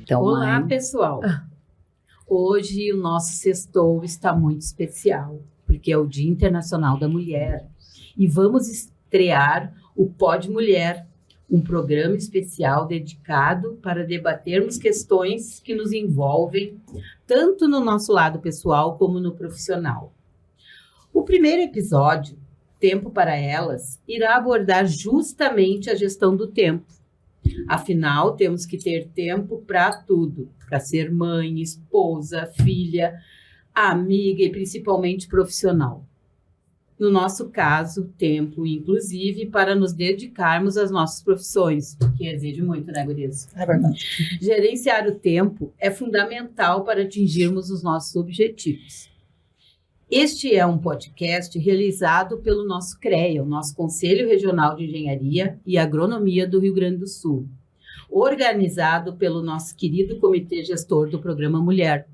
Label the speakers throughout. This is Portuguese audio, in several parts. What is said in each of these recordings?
Speaker 1: Então,
Speaker 2: Olá, pessoal. Hoje o nosso sextou está muito especial, porque é o Dia Internacional da Mulher. E vamos estrear o Pod Mulher, um programa especial dedicado para debatermos questões que nos envolvem, tanto no nosso lado pessoal como no profissional. O primeiro episódio, Tempo para Elas, irá abordar justamente a gestão do tempo. Afinal, temos que ter tempo para tudo, para ser mãe, esposa, filha, amiga e principalmente profissional. No nosso caso, tempo, inclusive, para nos dedicarmos às nossas profissões, que exige muito, né, gurias?
Speaker 1: É verdade.
Speaker 2: Gerenciar o tempo é fundamental para atingirmos os nossos objetivos. Este é um podcast realizado pelo nosso CREA, o nosso Conselho Regional de Engenharia e Agronomia do Rio Grande do Sul, organizado pelo nosso querido Comitê Gestor do Programa Mulher.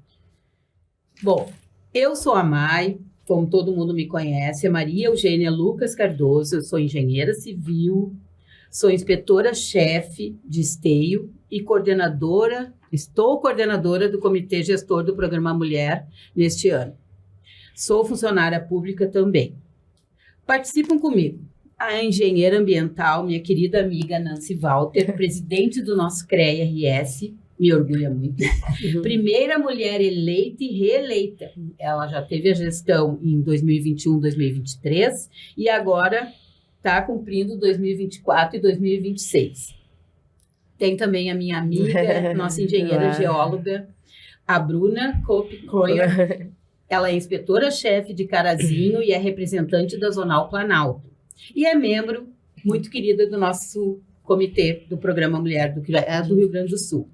Speaker 2: Bom, eu sou a Mai, como todo mundo me conhece, a Maria Eugênia Lucas Cardoso, eu sou engenheira civil, sou inspetora-chefe de esteio e estou coordenadora do Comitê Gestor do Programa Mulher neste ano. Sou funcionária pública também. Participam comigo a engenheira ambiental, minha querida amiga Nancy Walter, presidente do nosso CREA-RS, me orgulha muito. Primeira mulher eleita e reeleita. Ela já teve a gestão em 2021, 2023 e agora está cumprindo 2024 e 2026. Tem também a minha amiga, nossa engenheira geóloga, a Bruna Kopp-Kroyer. Ela é inspetora-chefe de Carazinho e é representante da Zonal Planalto. E é membro muito querida do nosso comitê do Programa Mulher do Rio Grande do Sul.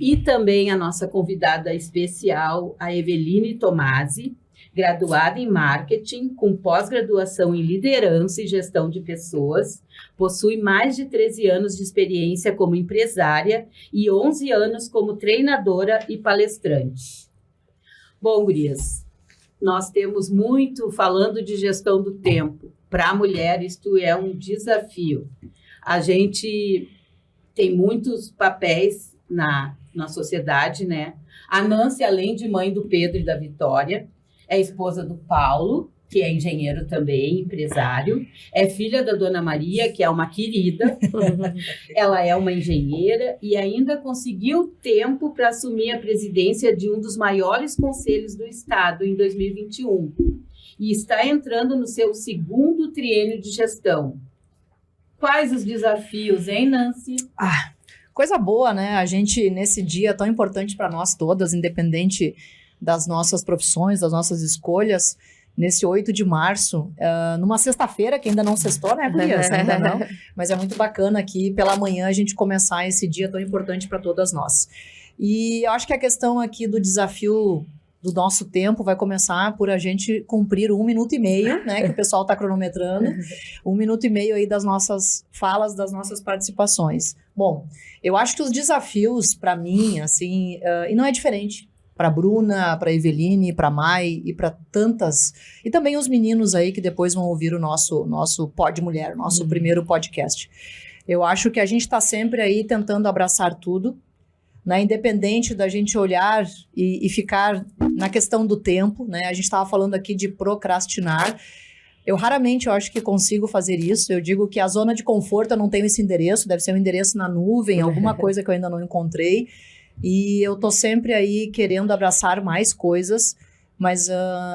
Speaker 2: E também a nossa convidada especial, a Eveline Tomasi, graduada em Marketing, com pós-graduação em Liderança e Gestão de Pessoas, possui mais de 13 anos de experiência como empresária e 11 anos como treinadora e palestrante. Bom, gurias, nós temos muito falando de gestão do tempo. Para a mulher, isto é um desafio. A gente tem muitos papéis na sociedade, né? A Nancy, além de mãe do Pedro e da Vitória, é esposa do Paulo, que é engenheiro também, empresário. É filha da Dona Maria, que é uma querida. Ela é uma engenheira e ainda conseguiu tempo para assumir a presidência de um dos maiores conselhos do estado em 2021. E está entrando no seu segundo triênio de gestão. Quais os desafios, hein, Nancy?
Speaker 1: Coisa boa, né? A gente, nesse dia tão importante para nós todas, independente das nossas profissões, das nossas escolhas, nesse 8 de março, numa sexta-feira, que ainda não sextou, né, gurias? Ainda não. Mas é muito bacana aqui, pela manhã, a gente começar esse dia tão importante para todas nós. E eu acho que a questão aqui do desafio do nosso tempo vai começar por a gente cumprir 1 minuto e meio, né, que o pessoal está cronometrando, 1 minuto e meio aí das nossas falas, das nossas participações. Bom, eu acho que os desafios, para mim, assim, e não é diferente, para a Bruna, para a Eveline, para a Mai e para tantas, e também os meninos aí que depois vão ouvir o nosso Pod Mulher, nosso primeiro podcast. Eu acho que a gente está sempre aí tentando abraçar tudo, né, independente da gente olhar e ficar na questão do tempo, né? A gente estava falando aqui de procrastinar. Eu raramente acho que consigo fazer isso. Eu digo que a zona de conforto eu não tenho esse endereço, deve ser um endereço na nuvem, alguma coisa que eu ainda não encontrei. E eu tô sempre aí querendo abraçar mais coisas, mas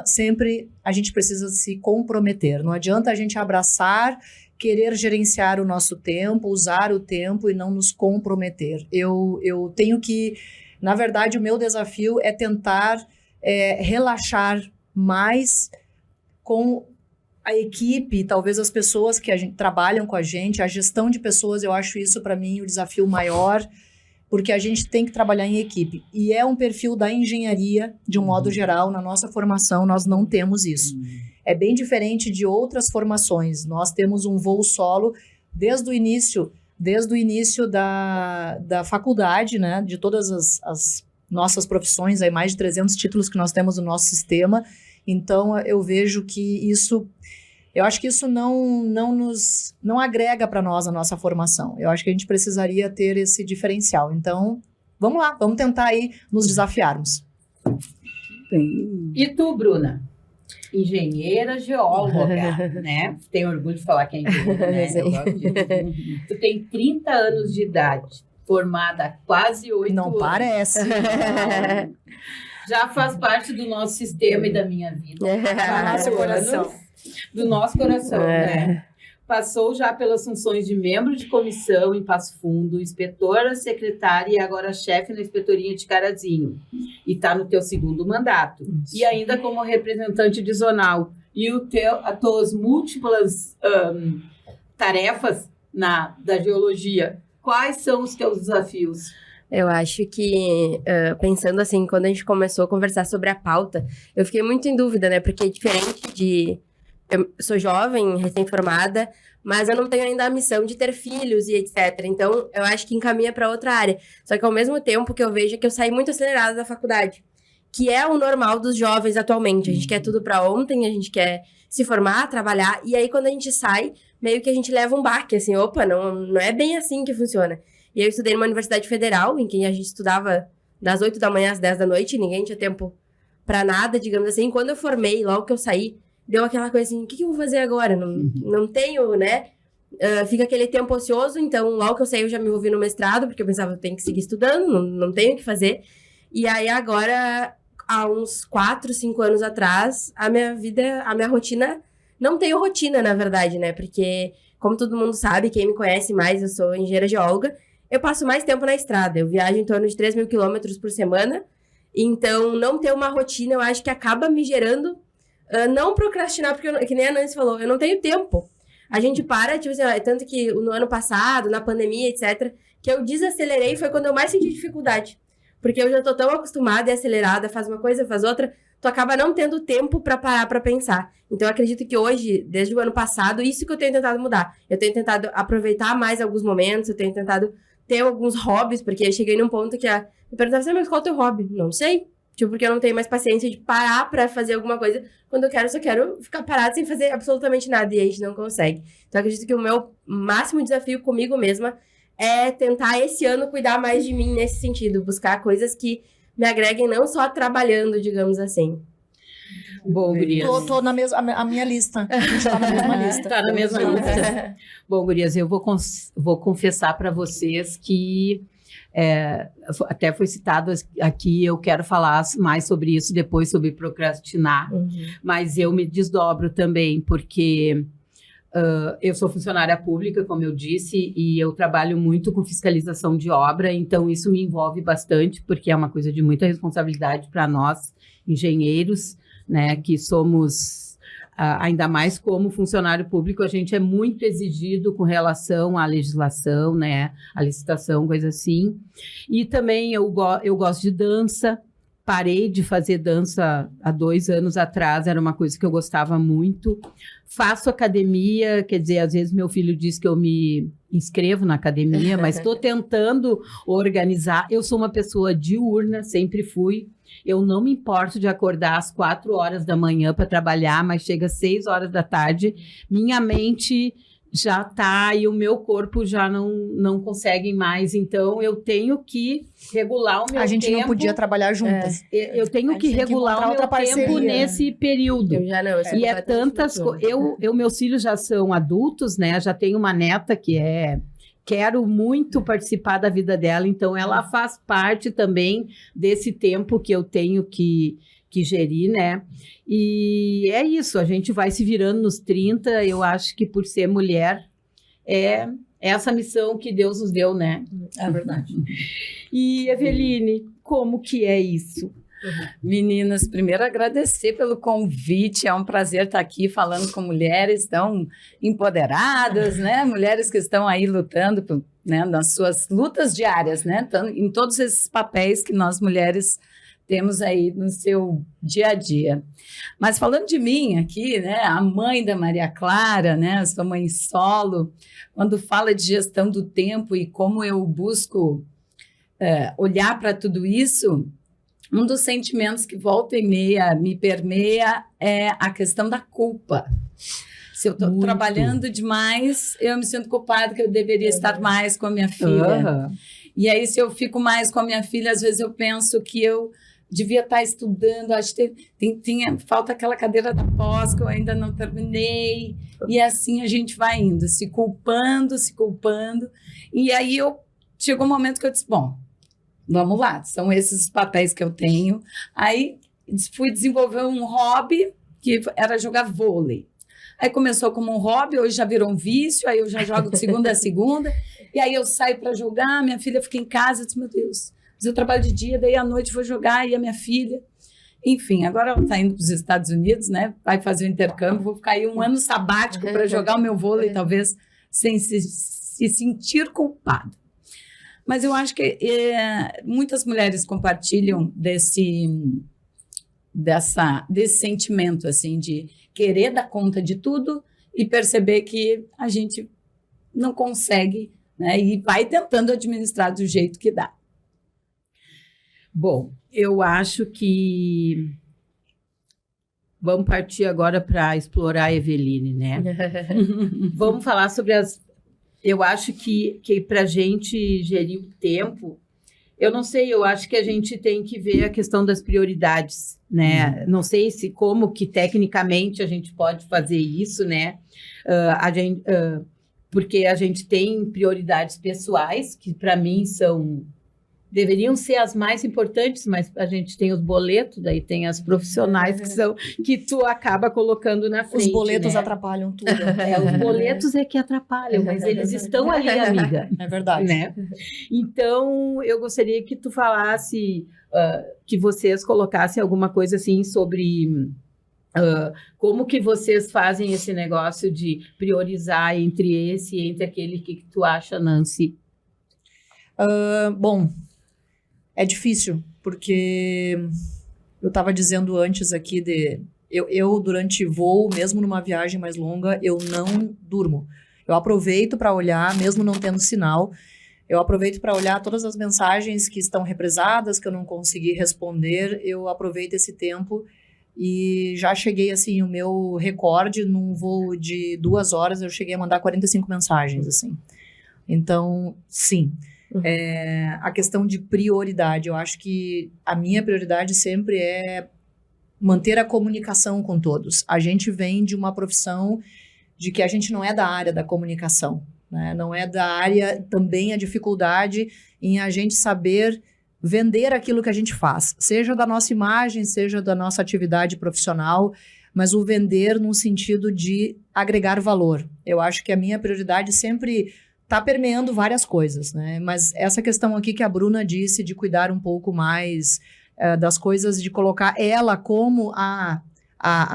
Speaker 1: sempre a gente precisa se comprometer. Não adianta a gente abraçar, querer gerenciar o nosso tempo, usar o tempo e não nos comprometer. Eu tenho que, na verdade, o meu desafio é tentar relaxar mais com a equipe, talvez as pessoas que trabalham com a gente, a gestão de pessoas, eu acho isso para mim o desafio maior, porque a gente tem que trabalhar em equipe. E é um perfil da engenharia, de um modo geral, na nossa formação nós não temos isso. É bem diferente de outras formações. Nós temos um voo solo desde o início da faculdade, né, de todas as nossas profissões, aí mais de 300 títulos que nós temos no nosso sistema. Então, eu vejo que isso... Eu acho que isso não agrega para nós a nossa formação. Eu acho que a gente precisaria ter esse diferencial. Então, vamos lá, vamos tentar aí nos desafiarmos.
Speaker 2: E tu, Bruna? Engenheira geóloga, né? Tem orgulho de falar que é engenheira, né? Eu gosto disso. Tu tem 30 anos de idade, formada há quase 8 anos.
Speaker 1: Não parece.
Speaker 2: Já faz parte do nosso sistema e da minha vida.
Speaker 1: Do nosso coração.
Speaker 2: Do nosso coração, né? Passou já pelas funções de membro de comissão em Passo Fundo, inspetora, secretária e agora chefe na inspetoria de Carazinho. E está no teu segundo mandato. Isso. E ainda como representante de zonal. E as tuas múltiplas tarefas da geologia. Quais são os teus desafios?
Speaker 3: Eu acho que, pensando assim, quando a gente começou a conversar sobre a pauta, eu fiquei muito em dúvida, né? Porque diferente de... Eu sou jovem, recém-formada, mas eu não tenho ainda a missão de ter filhos e etc. Então, eu acho que encaminha para outra área. Só que ao mesmo tempo que eu vejo que eu saí muito acelerada da faculdade, que é o normal dos jovens atualmente. A gente quer tudo para ontem, a gente quer se formar, trabalhar, e aí quando a gente sai, meio que a gente leva um baque, assim, opa, não é bem assim que funciona. E eu estudei numa universidade federal, em que a gente estudava das 8 da manhã às 10 da noite, ninguém tinha tempo para nada, digamos assim. Quando eu formei, logo que eu saí, deu aquela coisa assim, o que eu vou fazer agora? Não tenho, né? Fica aquele tempo ocioso, então logo que eu saí eu já me envolvi no mestrado, porque eu pensava, eu tenho que seguir estudando, não tenho o que fazer. E aí agora, há uns 4, 5 anos atrás, a minha rotina, não tenho rotina, na verdade, né? Porque, como todo mundo sabe, quem me conhece mais, eu sou engenheira geóloga, eu passo mais tempo na estrada, eu viajo em torno de 3.000 quilômetros por semana, então não ter uma rotina, eu acho que acaba me gerando não procrastinar, porque, que nem a Nancy falou, eu não tenho tempo. A gente para, tipo assim, tanto que no ano passado, na pandemia, etc., que eu desacelerei foi quando eu mais senti dificuldade. Porque eu já tô tão acostumada e acelerada, faz uma coisa, faz outra, tu acaba não tendo tempo pra parar pra pensar. Então, eu acredito que hoje, desde o ano passado, isso que eu tenho tentado mudar. Eu tenho tentado aproveitar mais alguns momentos, eu tenho tentado ter alguns hobbies, porque eu cheguei num ponto que me perguntava assim, mas qual é o teu hobby? Não sei. Tipo, porque eu não tenho mais paciência de parar pra fazer alguma coisa. Quando eu só quero ficar parada sem fazer absolutamente nada. E a gente não consegue. Então, eu acredito que o meu máximo desafio comigo mesma é tentar, esse ano, cuidar mais de mim nesse sentido. Buscar coisas que me agreguem, não só trabalhando, digamos assim.
Speaker 2: Bom, gurias.
Speaker 1: Tô na mesma... A minha lista. A gente tá na mesma lista.
Speaker 2: Tá na mesma lista. Bom, gurias, eu vou confessar pra vocês que... até foi citado aqui, eu quero falar mais sobre isso depois, sobre procrastinar, mas eu me desdobro também, porque eu sou funcionária pública, como eu disse, e eu trabalho muito com fiscalização de obra, então isso me envolve bastante, porque é uma coisa de muita responsabilidade para nós, engenheiros, né, que somos... ainda mais como funcionário público, a gente é muito exigido com relação à legislação, né, à licitação, coisa assim. E também eu gosto de dança, parei de fazer dança há 2 anos atrás, era uma coisa que eu gostava muito. Faço academia, quer dizer, às vezes meu filho diz que eu me inscrevo na academia, mas estou tentando organizar. Eu sou uma pessoa diurna, sempre fui. Eu não me importo de acordar às 4 horas da manhã para trabalhar, mas chega às 6 horas da tarde, minha mente já está e o meu corpo já não consegue mais. Então, eu tenho que regular o meu tempo.
Speaker 1: A gente não podia trabalhar juntas.
Speaker 2: Eu tenho que regular o meu tempo nesse período.
Speaker 3: Eu já não, eu
Speaker 2: e é tantas coisas. Meus filhos já são adultos, né? Já tenho uma neta que quero muito participar da vida dela, então ela faz parte também desse tempo que eu tenho que gerir, né? E é isso, a gente vai se virando nos 30, eu acho que por ser mulher, é essa missão que Deus nos deu, né?
Speaker 4: É verdade.
Speaker 2: E, Eveline, como que é isso?
Speaker 4: Meninas, primeiro agradecer pelo convite, é um prazer estar aqui falando com mulheres tão empoderadas, né? Mulheres que estão aí lutando, né, nas suas lutas diárias, né? Em todos esses papéis que nós mulheres temos aí no seu dia a dia. Mas falando de mim aqui, né, a mãe da Maria Clara, né, sua mãe solo, quando fala de gestão do tempo e como eu busco olhar para tudo isso, um dos sentimentos que volta e meia me permeia é a questão da culpa. Se eu estou
Speaker 2: Muito.
Speaker 4: trabalhando demais, eu me sinto culpada que eu deveria estar mais com a minha filha. E aí, se eu fico mais com a minha filha, às vezes eu penso que eu devia estar estudando, acho que falta aquela cadeira da pós que eu ainda não terminei. E assim a gente vai indo, se culpando. E aí chegou um momento que eu disse, bom, vamos lá, são esses os papéis que eu tenho. Aí fui desenvolver um hobby que era jogar vôlei. Aí começou como um hobby, hoje já virou um vício, aí eu já jogo de segunda a segunda, e aí eu saio para jogar, minha filha fica em casa, eu disse, meu Deus, mas eu trabalho de dia, daí à noite vou jogar, e a minha filha... Enfim, agora ela está indo para os Estados Unidos, né? Vai fazer o intercâmbio, vou ficar aí um ano sabático para jogar o meu vôlei, talvez sem se sentir culpada. Mas eu acho que muitas mulheres compartilham desse sentimento, assim, de querer dar conta de tudo e perceber que a gente não consegue, né? E vai tentando administrar do jeito que dá.
Speaker 2: Bom, eu acho que vamos partir agora para explorar a Eveline, né? Vamos falar sobre eu acho que para a gente gerir o tempo, eu não sei, eu acho que a gente tem que ver a questão das prioridades, né? Não sei como que tecnicamente a gente pode fazer isso, né? Porque a gente tem prioridades pessoais, que para mim deveriam ser as mais importantes, mas a gente tem os boletos, daí tem as profissionais que tu acaba colocando na frente.
Speaker 1: Os boletos,
Speaker 2: né?
Speaker 1: Atrapalham tudo.
Speaker 2: Os boletos é que atrapalham, mas eles estão ali, amiga.
Speaker 1: É verdade.
Speaker 2: Né? Então, eu gostaria que tu falasse, que vocês colocassem alguma coisa assim sobre como que vocês fazem esse negócio de priorizar entre aquele que tu acha, Nancy?
Speaker 1: Bom, é difícil, porque eu estava dizendo antes aqui eu durante voo, mesmo numa viagem mais longa, eu não durmo. Eu aproveito para olhar, mesmo não tendo sinal, eu aproveito para olhar todas as mensagens que estão represadas, que eu não consegui responder, eu aproveito esse tempo e já cheguei, assim, o meu recorde num voo de 2 horas, eu cheguei a mandar 45 mensagens, assim. Então, sim. A questão de prioridade, eu acho que a minha prioridade sempre é manter a comunicação com todos. A gente vem de uma profissão de que a gente não é da área da comunicação, né? Não é da área, também a dificuldade em a gente saber vender aquilo que a gente faz, seja da nossa imagem, seja da nossa atividade profissional, mas o vender no sentido de agregar valor. Eu acho que a minha prioridade sempre está permeando várias coisas, né? Mas essa questão aqui que a Bruna disse de cuidar um pouco mais das coisas, de colocar ela como a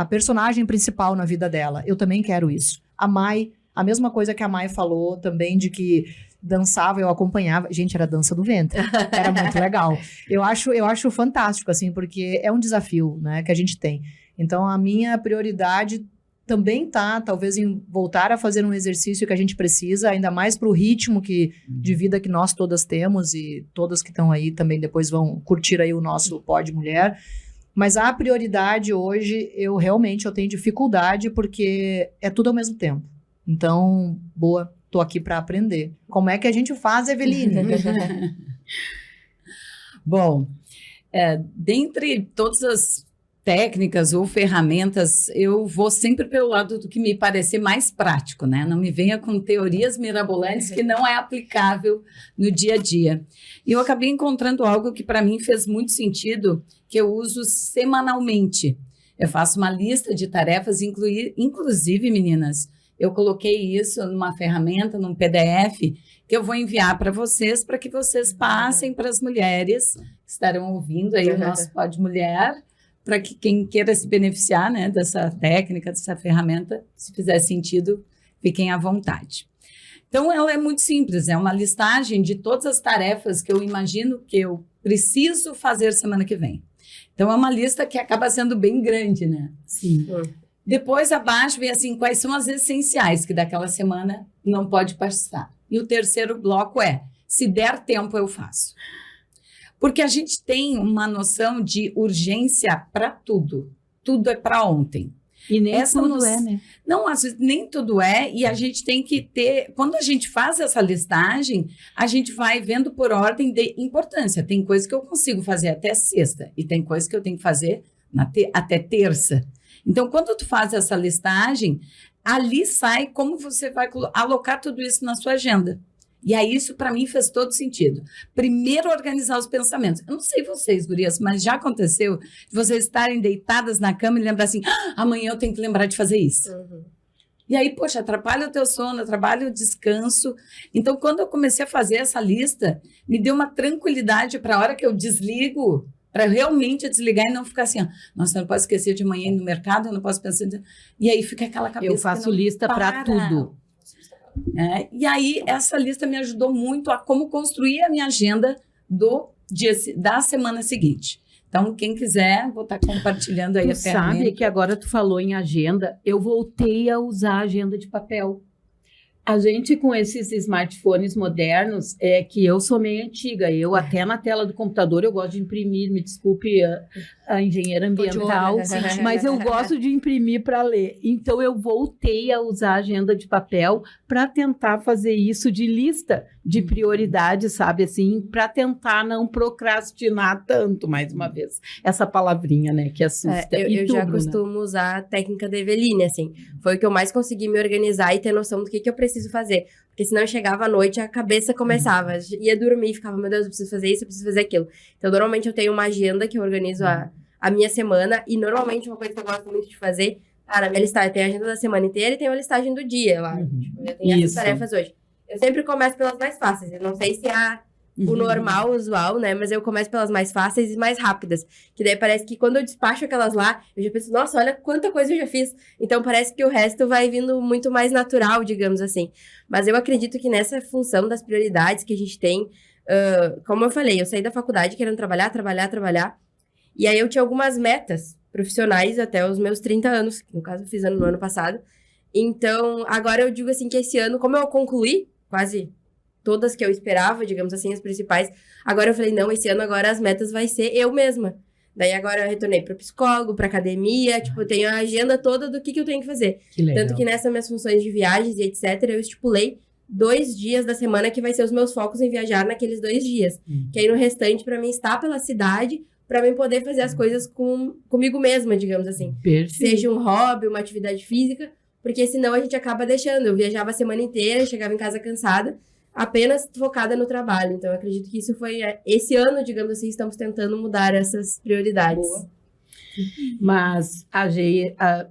Speaker 1: personagem principal na vida dela. Eu também quero isso. A Mai, a mesma coisa que a Mai falou também, de que dançava, eu acompanhava. Gente, era dança do ventre. Era muito legal. Eu acho fantástico, assim, porque é um desafio, né, que a gente tem. Então, a minha prioridade também talvez, em voltar a fazer um exercício que a gente precisa, ainda mais para o ritmo de vida que nós todas temos, e todas que estão aí também depois vão curtir aí o nosso Pod Mulher. Mas a prioridade hoje, eu tenho dificuldade, porque é tudo ao mesmo tempo. Então, boa, tô aqui para aprender. Como é que a gente faz, Eveline?
Speaker 4: Bom, dentre todas as técnicas ou ferramentas, eu vou sempre pelo lado do que me parecer mais prático, né? Não me venha com teorias mirabolantes que não é aplicável no dia a dia. E eu acabei encontrando algo que para mim fez muito sentido, que eu uso semanalmente. Eu faço uma lista de tarefas, inclusive, meninas, eu coloquei isso numa ferramenta, num PDF, que eu vou enviar para vocês, para que vocês passem para as mulheres que estarão ouvindo aí o nosso Pod Mulher, para que quem queira se beneficiar, né, dessa técnica, dessa ferramenta, se fizer sentido, fiquem à vontade. Então, ela é muito simples, é uma listagem de todas as tarefas que eu imagino que eu preciso fazer semana que vem. Então, é uma lista que acaba sendo bem grande, né?
Speaker 2: Sim.
Speaker 4: Depois, abaixo, vem assim, quais são as essenciais que daquela semana não pode passar. E o terceiro bloco se der tempo, eu faço. Porque a gente tem uma noção de urgência para tudo. Tudo é para ontem.
Speaker 2: E nem
Speaker 4: Essa
Speaker 2: tudo
Speaker 4: nos-
Speaker 2: é, né?
Speaker 4: Não, às vezes nem tudo é, e a gente tem que ter. Quando a gente faz essa listagem, a gente vai vendo por ordem de importância. Tem coisas que eu consigo fazer até sexta, e tem coisas que eu tenho que fazer até terça. Então, quando tu faz essa listagem, ali sai como você vai alocar tudo isso na sua agenda. E aí, isso para mim fez todo sentido. Primeiro, organizar os pensamentos. Eu não sei vocês, gurias, mas já aconteceu de vocês estarem deitadas na cama e lembrar assim, amanhã eu tenho que lembrar de fazer isso. E aí, poxa, atrapalha o teu sono, atrapalha o descanso. Então, quando eu comecei a fazer essa lista, me deu uma tranquilidade para a hora que eu desligo, para realmente desligar e não ficar assim, nossa, eu não posso esquecer de amanhã ir no mercado, eu não posso pensar... E aí fica aquela cabeça
Speaker 2: Eu faço
Speaker 4: que não
Speaker 2: lista para
Speaker 4: para.
Speaker 2: tudo.
Speaker 4: E aí, essa lista me ajudou muito a como construir a minha agenda da semana seguinte. Então, quem quiser, vou estar compartilhando aí
Speaker 2: Tu
Speaker 4: a ferramenta.
Speaker 2: sabe que agora tu falou em agenda, eu voltei a usar a agenda de papel. A gente com esses smartphones modernos, é que eu sou meio antiga, eu até na tela do computador eu gosto de imprimir, me desculpe a engenheira ambiental, mas eu gosto de imprimir para ler. Então eu voltei a usar a agenda de papel para tentar fazer isso de lista de prioridades, sabe, assim, para tentar não procrastinar tanto, mais uma vez, essa palavrinha, né, que assusta.
Speaker 3: Eu já costumo usar a técnica da Eveline, assim. Foi o que eu mais consegui me organizar e ter noção do que eu preciso fazer. Porque senão eu chegava à noite e a cabeça começava. Ia dormir e ficava, meu Deus, eu preciso fazer isso, eu preciso fazer aquilo. Então, normalmente eu tenho uma agenda que eu organizo a minha semana. E normalmente uma coisa que eu gosto muito de fazer, na minha listagem tem a agenda da semana inteira e tem a listagem do dia lá. Tipo, eu tenho essas tarefas hoje. Eu sempre começo pelas mais fáceis. Eu não sei se é o normal, o usual, né? Mas eu começo pelas mais fáceis e mais rápidas. Que daí parece que quando eu despacho aquelas lá, eu já penso, nossa, olha quanta coisa eu já fiz. Então parece que o resto vai vindo muito mais natural, digamos assim. Mas eu acredito que nessa função das prioridades que a gente tem, como eu falei, eu saí da faculdade querendo trabalhar. E aí eu tinha algumas metas profissionais até os meus 30 anos, que no caso eu fiz no ano passado. Então, agora eu digo assim que esse ano, como eu concluí quase todas que eu esperava, digamos assim, as principais, agora eu falei, não, esse ano agora as metas vai ser eu mesma. Daí agora eu retornei para o psicólogo, para academia, tipo, eu tenho a agenda toda do que eu tenho que fazer.
Speaker 2: Que legal.
Speaker 3: Tanto que nessas minhas funções de viagens e etc, eu estipulei 2 dias da semana que vai ser os meus focos em viajar naqueles 2 dias. Que aí no restante, para mim, estar pela cidade, para mim poder fazer as coisas comigo mesma, digamos assim.
Speaker 2: Perfeito.
Speaker 3: Seja um hobby, uma atividade física, porque senão a gente acaba deixando. Eu viajava a semana inteira, chegava em casa cansada, apenas focada no trabalho. Então, eu acredito que isso foi... Esse ano, digamos assim, estamos tentando mudar essas prioridades.
Speaker 1: Boa.
Speaker 2: Mas,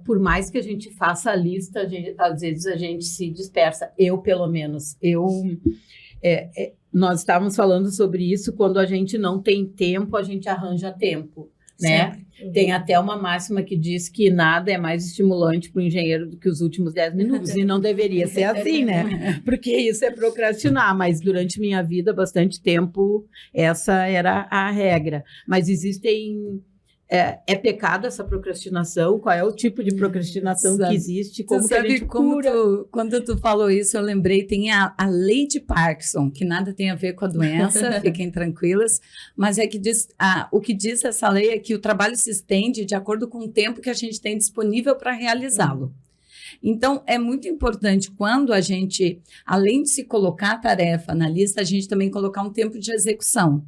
Speaker 2: por mais que a gente faça a lista, às vezes a gente se dispersa. Eu, pelo menos. Nós estávamos falando sobre isso, quando a gente não tem tempo, a gente arranja tempo, né? Tem até uma máxima que diz que nada é mais estimulante para o engenheiro do que os últimos 10 minutos, e não deveria ser assim, né? Porque isso é procrastinar, mas durante minha vida, bastante tempo, essa era a regra. Mas existem... É pecado essa procrastinação? Qual é o tipo de procrastinação que existe? Como que a gente cura?
Speaker 4: Quando tu falou isso, eu lembrei, tem a lei de Parkinson, que nada tem a ver com a doença, fiquem tranquilas, mas é que o que diz essa lei é que o trabalho se estende de acordo com o tempo que a gente tem disponível para realizá-lo. Então, é muito importante quando a gente, além de se colocar a tarefa na lista, a gente também colocar um tempo de execução.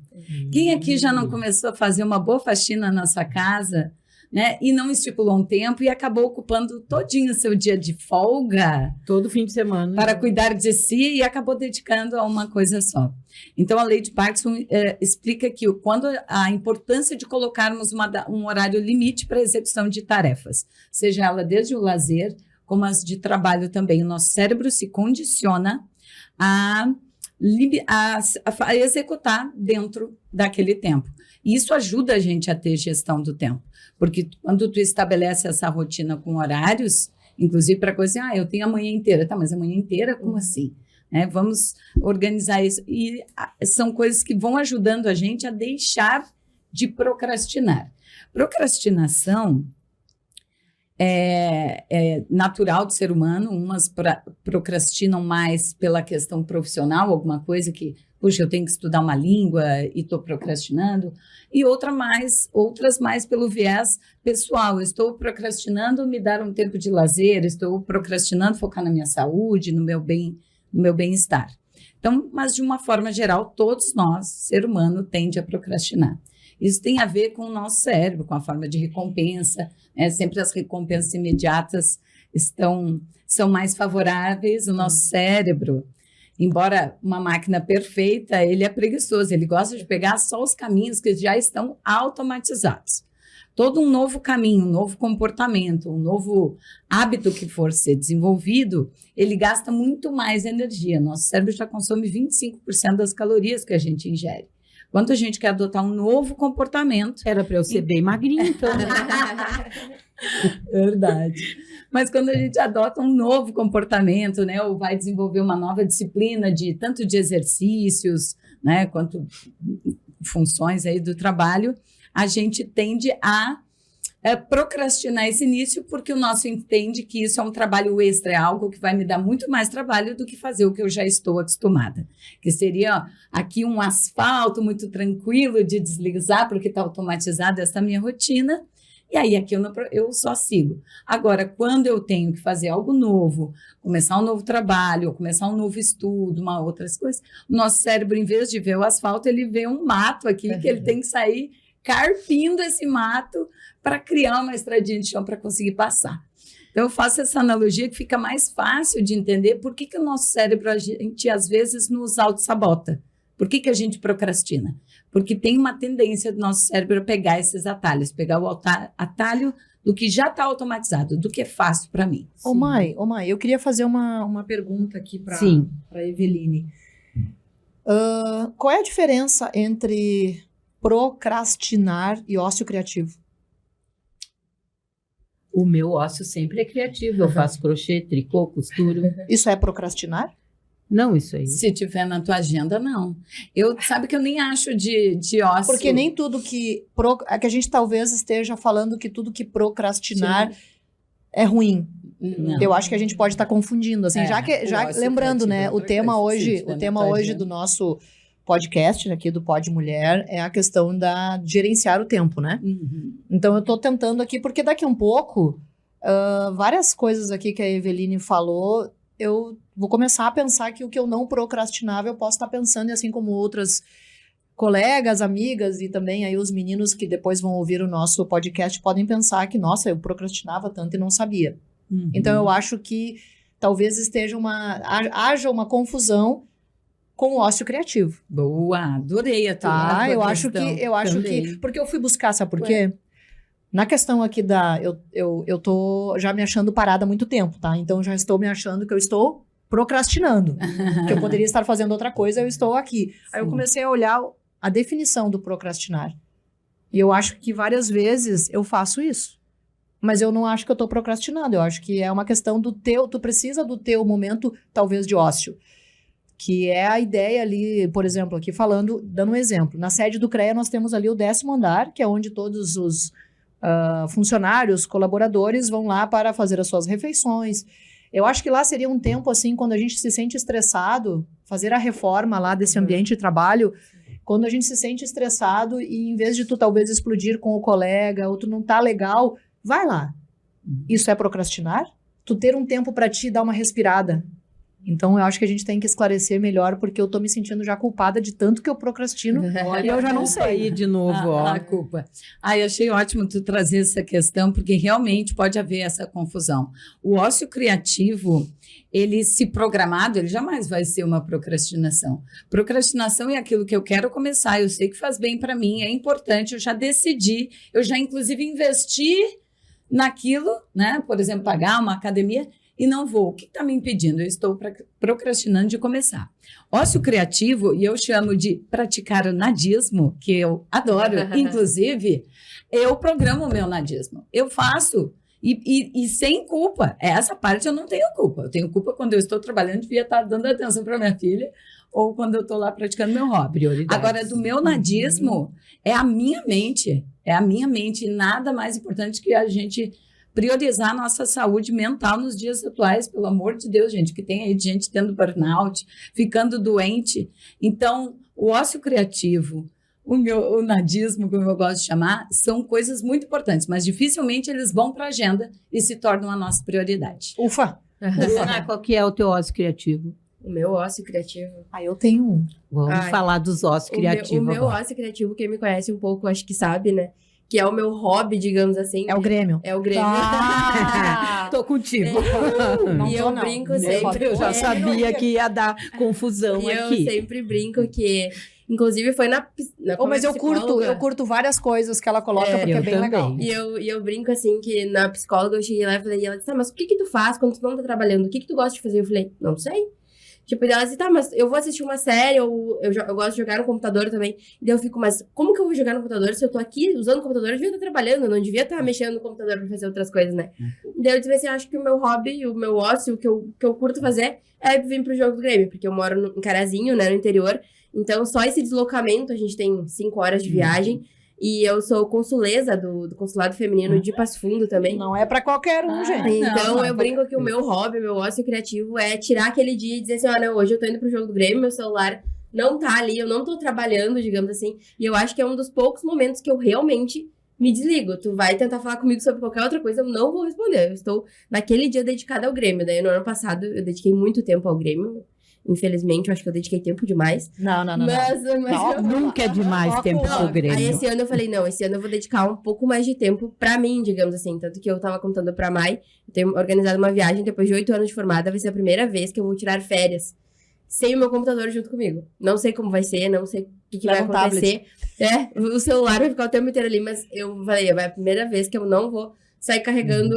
Speaker 4: Quem aqui já não começou a fazer uma boa faxina na sua casa, né? E não estipulou um tempo e acabou ocupando todinho o seu dia de folga
Speaker 2: Todo fim de semana.
Speaker 4: para cuidar de si e acabou dedicando a uma coisa só. Então, a lei de Parkinson explica que quando a importância de colocarmos um horário limite para a execução de tarefas, seja ela desde o lazer, como as de trabalho também. O nosso cérebro se condiciona a executar dentro daquele tempo. E isso ajuda a gente a ter gestão do tempo. Porque quando tu estabelece essa rotina com horários, inclusive para coisa, eu tenho a manhã inteira. Tá, mas a manhã inteira, como assim? Vamos organizar isso. E são coisas que vão ajudando a gente a deixar de procrastinar. Procrastinação é natural do ser humano. Umas procrastinam mais pela questão profissional, alguma coisa que puxa, eu tenho que estudar uma língua e estou procrastinando. E outras mais pelo viés pessoal. Eu estou procrastinando me dar um tempo de lazer, estou procrastinando focar na minha saúde, no meu bem-estar. Então, mas de uma forma geral, todos nós, ser humano, tende a procrastinar. Isso tem a ver com o nosso cérebro, com a forma de recompensa, né? Sempre as recompensas imediatas são mais favoráveis. O nosso cérebro, embora uma máquina perfeita, ele é preguiçoso, ele gosta de pegar só os caminhos que já estão automatizados. Todo um novo caminho, um novo comportamento, um novo hábito que for ser desenvolvido, ele gasta muito mais energia. Nosso cérebro já consome 25% das calorias que a gente ingere. Quando a gente quer adotar um novo comportamento...
Speaker 2: Era para eu ser bem magrinha, então. Né?
Speaker 4: Verdade. Mas quando a gente adota um novo comportamento, né, ou vai desenvolver uma nova disciplina tanto de exercícios, né, quanto funções aí do trabalho, a gente tende a procrastinar esse início, porque o nosso entende que isso é um trabalho extra, é algo que vai me dar muito mais trabalho do que fazer o que eu já estou acostumada. Que seria aqui um asfalto muito tranquilo de deslizar, porque está automatizada essa minha rotina, e aí aqui eu só sigo. Agora, quando eu tenho que fazer algo novo, começar um novo trabalho, ou começar um novo estudo, outras coisas, o nosso cérebro, em vez de ver o asfalto, ele vê um mato aqui, que ele tem que sair carpindo esse mato para criar uma estradinha de chão para conseguir passar. Então, eu faço essa analogia que fica mais fácil de entender por que o nosso cérebro, a gente, às vezes, nos auto-sabota. Por que a gente procrastina? Porque tem uma tendência do nosso cérebro a pegar esses atalhos, pegar o atalho do que já está automatizado, do que é fácil para mim.
Speaker 1: Ô, Mai, eu queria fazer uma pergunta aqui para a Eveline. Qual é a diferença entre procrastinar e ócio criativo?
Speaker 2: O meu ócio sempre é criativo. Eu faço crochê, tricô, costuro.
Speaker 1: Isso é procrastinar?
Speaker 2: Não, isso aí.
Speaker 4: Se tiver na tua agenda, não. Sabe que eu nem acho de ócio.
Speaker 1: Porque nem tudo que a gente talvez esteja falando que tudo que procrastinar é ruim.
Speaker 4: Não.
Speaker 1: Eu acho que a gente pode estar confundindo, assim, já lembrando, né, o tema hoje do nosso podcast aqui do Pod Mulher é a questão da gerenciar o tempo, né?
Speaker 4: Uhum.
Speaker 1: Então eu estou tentando aqui, porque daqui um pouco várias coisas aqui que a Eveline falou, eu vou começar a pensar que o que eu não procrastinava eu posso estar pensando, e assim como outras colegas, amigas e também aí os meninos que depois vão ouvir o nosso podcast podem pensar que, nossa, eu procrastinava tanto e não sabia.
Speaker 4: Uhum.
Speaker 1: Então eu acho que talvez haja uma confusão com o ócio criativo.
Speaker 4: Boa, adorei a tua
Speaker 1: eu acho que porque eu fui buscar, sabe por quê? Na questão aqui eu tô já me achando parada há muito tempo, tá? Então eu já estou me achando que eu estou procrastinando, que eu poderia estar fazendo outra coisa, eu estou aqui. Sim. Aí eu comecei a olhar a definição do procrastinar. E eu acho que várias vezes eu faço isso. Mas eu não acho que eu estou procrastinando, eu acho que é uma questão tu precisa do teu momento, talvez, de ócio. Que é a ideia ali, por exemplo, aqui dando um exemplo. Na sede do CREA nós temos ali o 10º andar, que é onde todos os funcionários, colaboradores vão lá para fazer as suas refeições. Eu acho que lá seria um tempo, assim, quando a gente se sente estressado, fazer a reforma lá desse ambiente de trabalho, quando a gente se sente estressado e em vez de tu talvez explodir com o colega, ou tu não tá legal, vai lá. Isso é procrastinar? Tu ter um tempo para ti dar uma respirada. Então, eu acho que a gente tem que esclarecer melhor, porque eu tô me sentindo já culpada de tanto que eu procrastino e eu já não sei.
Speaker 2: Aí de novo,
Speaker 4: a culpa. Eu achei ótimo tu trazer essa questão, porque realmente pode haver essa confusão. O ócio criativo, ele se programado, ele jamais vai ser uma procrastinação. Procrastinação é aquilo que eu quero começar, eu sei que faz bem para mim, é importante, eu já decidi, eu já inclusive investi naquilo, né? Por exemplo, pagar uma academia, e não vou. O que está me impedindo? Eu estou procrastinando de começar. Ócio criativo, e eu chamo de praticar o nadismo, que eu adoro. Inclusive, eu programo o meu nadismo. Eu faço e sem culpa. Essa parte eu não tenho culpa. Eu tenho culpa quando eu estou trabalhando, devia estar dando atenção para minha filha, ou quando eu estou lá praticando meu hobby.
Speaker 2: Prioridades.
Speaker 4: Agora, do meu nadismo, é a minha mente. É a minha mente. E nada mais importante que a gente priorizar a nossa saúde mental nos dias atuais, pelo amor de Deus, gente, que tem aí gente tendo burnout, ficando doente. Então, o ócio criativo, o nadismo, como eu gosto de chamar, são coisas muito importantes, mas dificilmente eles vão para a agenda e se tornam a nossa prioridade.
Speaker 1: Ufa!
Speaker 2: Bruna, qual que é o teu ócio criativo?
Speaker 3: O meu ócio criativo.
Speaker 1: Eu tenho um.
Speaker 2: Vamos falar dos ócios criativos
Speaker 3: O meu
Speaker 2: agora.
Speaker 3: ócio criativo, quem me conhece um pouco, acho que sabe, né? Que é o meu hobby, digamos assim.
Speaker 1: É o Grêmio.
Speaker 3: É o Grêmio.
Speaker 2: Tô contigo.
Speaker 1: Não
Speaker 3: E
Speaker 1: tô,
Speaker 3: eu
Speaker 1: não.
Speaker 3: brinco
Speaker 1: Meu
Speaker 3: sempre.
Speaker 1: hobby.
Speaker 2: Eu já sabia que ia dar confusão
Speaker 3: E eu
Speaker 2: aqui.
Speaker 3: sempre brinco que... Inclusive, foi na
Speaker 1: Mas eu
Speaker 3: psicóloga.
Speaker 1: curto várias coisas que ela coloca, porque é
Speaker 2: eu
Speaker 1: bem
Speaker 2: também.
Speaker 1: legal.
Speaker 3: E eu brinco assim, que na psicóloga eu cheguei lá e falei, e ela disse, mas o que tu faz quando tu não tá trabalhando? O que tu gosta de fazer? Eu falei, não sei. Tipo, ela disse, mas eu vou assistir uma série, ou eu gosto de jogar no computador também. E daí eu fico, mas como que eu vou jogar no computador se eu tô aqui usando o computador? Eu devia estar trabalhando, eu não devia estar mexendo no computador pra fazer outras coisas, né? E daí eu disse assim, acho que o meu hobby, o meu ócio, o que eu curto fazer é vir pro jogo do Grêmio, porque eu moro em Carazinho, né, no interior. Então, só esse deslocamento, a gente tem 5 horas de viagem. E eu sou consuleza do Consulado Feminino de Passo Fundo também.
Speaker 1: Não é pra qualquer um, gente.
Speaker 3: Então,
Speaker 4: não,
Speaker 3: eu brinco que o meu hobby, meu ócio criativo é tirar aquele dia e dizer assim, não, hoje eu tô indo pro jogo do Grêmio, meu celular não tá ali, eu não tô trabalhando, digamos assim. E eu acho que é um dos poucos momentos que eu realmente me desligo. Tu vai tentar falar comigo sobre qualquer outra coisa, eu não vou responder. Eu estou naquele dia dedicada ao Grêmio. Daí, no ano passado, eu dediquei muito tempo ao Grêmio. Infelizmente, eu acho que eu dediquei tempo demais.
Speaker 1: Não.
Speaker 3: Mas
Speaker 2: Nunca é demais tempo
Speaker 3: não,
Speaker 2: pro Grêmio.
Speaker 3: Aí esse ano eu falei, não, esse ano eu vou dedicar um pouco mais de tempo pra mim, digamos assim. Tanto que eu tava contando pra Mai, eu tenho organizado uma viagem, depois de 8 anos de formada, vai ser a primeira vez que eu vou tirar férias sem o meu computador junto comigo. Não sei como vai ser, não sei o que vai
Speaker 1: Leva um
Speaker 3: acontecer. O celular vai ficar o tempo inteiro ali, mas eu falei, vai a primeira vez que eu não vou sair carregando